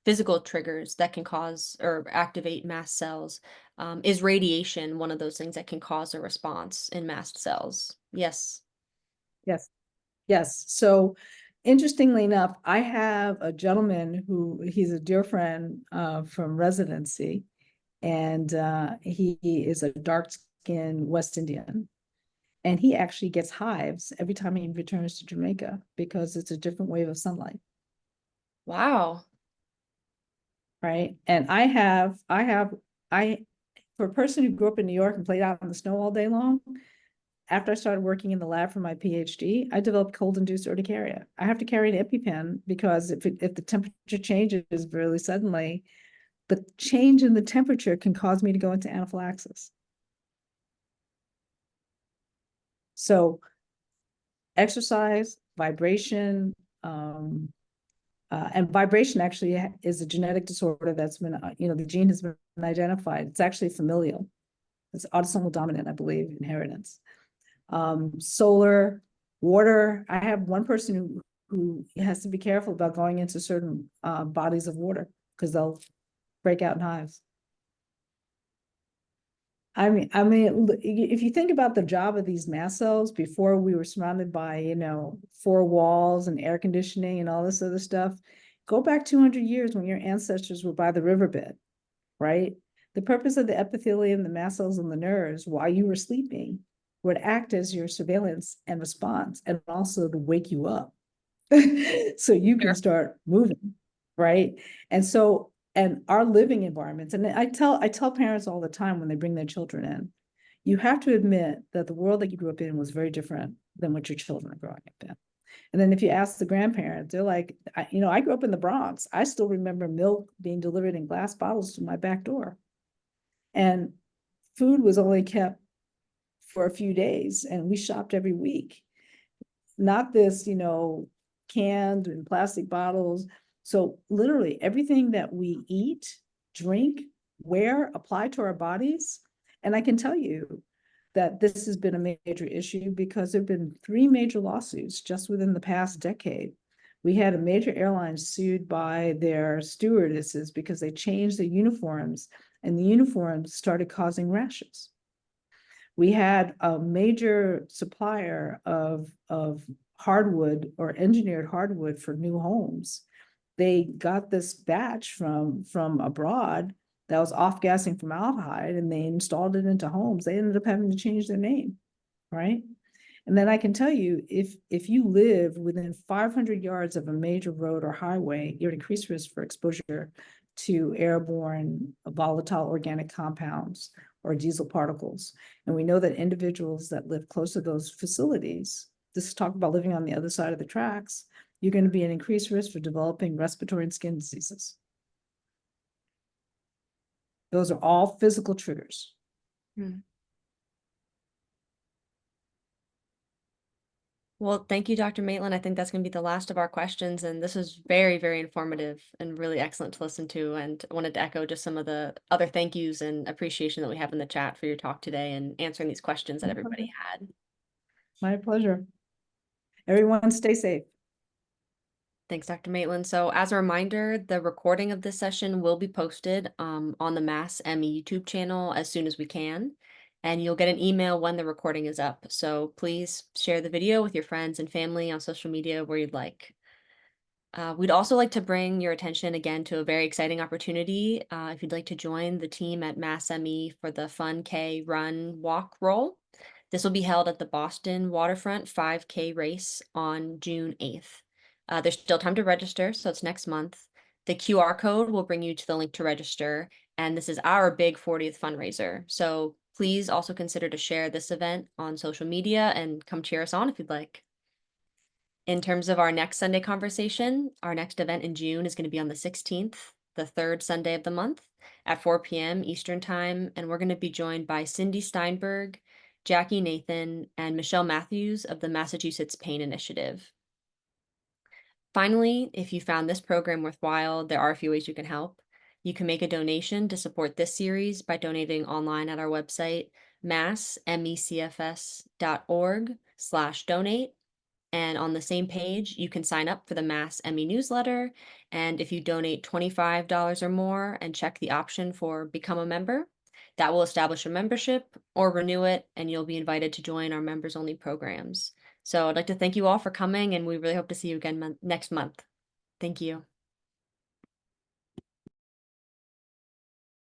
physical triggers that can cause or activate mast cells. Is radiation one of those things that can cause a response in mast cells? Yes. Yes. Yes. So interestingly enough, I have a gentleman he's a dear friend from residency, and he is a dark-skinned West Indian. And he actually gets hives every time he returns to Jamaica because it's a different wave of sunlight. Wow. Right. And for a person who grew up in New York and played out in the snow all day long, after I started working in the lab for my PhD, I developed cold-induced urticaria. I have to carry an EpiPen because if the temperature changes really suddenly, the change in the temperature can cause me to go into anaphylaxis. So exercise, vibration, and vibration actually is a genetic disorder that's been, the gene has been identified. It's actually familial. It's autosomal dominant, I believe, inheritance. Solar, water. I have one person who has to be careful about going into certain bodies of water because they'll break out in hives. I mean, if you think about the job of these mast cells before we were surrounded by, four walls and air conditioning and all this other stuff, go back 200 years when your ancestors were by the riverbed, right? The purpose of the epithelium, the mast cells, and the nerves while you were sleeping would act as your surveillance and response, and also to wake you up so you can start moving, right? And our living environments, and I tell parents all the time when they bring their children in, you have to admit that the world that you grew up in was very different than what your children are growing up in. And then if you ask the grandparents, they're like, I grew up in the Bronx. I still remember milk being delivered in glass bottles to my back door. And food was only kept for a few days, and we shopped every week. Not this, canned and plastic bottles. So literally everything that we eat, drink, wear, apply to our bodies. And I can tell you that this has been a major issue because there have been 3 major lawsuits just within the past decade. We had a major airline sued by their stewardesses because they changed their uniforms and the uniforms started causing rashes. We had a major supplier of hardwood or engineered hardwood for new homes. They got this batch from abroad that was off-gassing formaldehyde, and they installed it into homes. They ended up having to change their name, right? And then I can tell you, if you live within 500 yards of a major road or highway, you're at increased risk for exposure to airborne volatile organic compounds or diesel particles. And we know that individuals that live close to those facilities, this is talk about living on the other side of the tracks, you're going to be at increased risk for developing respiratory and skin diseases. Those are all physical triggers. Well, thank you, Dr. Maitland. I think that's going to be the last of our questions, and this was very, very informative and really excellent to listen to. And I wanted to echo just some of the other thank yous and appreciation that we have in the chat for your talk today and answering these questions that My everybody pleasure. had. My pleasure. Everyone stay safe. Thanks, Dr. Maitland. So as a reminder, the recording of this session will be posted on the Mass ME YouTube channel as soon as we can, and you'll get an email when the recording is up. So please share the video with your friends and family on social media where you'd like. We'd also like to bring your attention again to a very exciting opportunity. If you'd like to join the team at Mass ME for the Fun K Run Walk Roll. This will be held at the Boston Waterfront 5K race on June 8th. There's still time to register, so it's next month. The QR code will bring you to the link to register, and this is our big 40th fundraiser. So please also consider to share this event on social media and come cheer us on if you'd like. In terms of our next Sunday conversation, our next event in June is going to be on the 16th, the third Sunday of the month at 4 p.m. Eastern Time, and we're going to be joined by Cindy Steinberg, Jackie Nathan, and Michelle Matthews of the Massachusetts Pain Initiative. Finally, if you found this program worthwhile, there are a few ways you can help. You can make a donation to support this series by donating online at our website, massmecfs.org/donate. And on the same page, you can sign up for the Mass ME newsletter. And if you donate $25 or more and check the option for Become a Member, that will establish a membership or renew it, and you'll be invited to join our members-only programs. So I'd like to thank you all for coming, and we really hope to see you again next month. Thank you.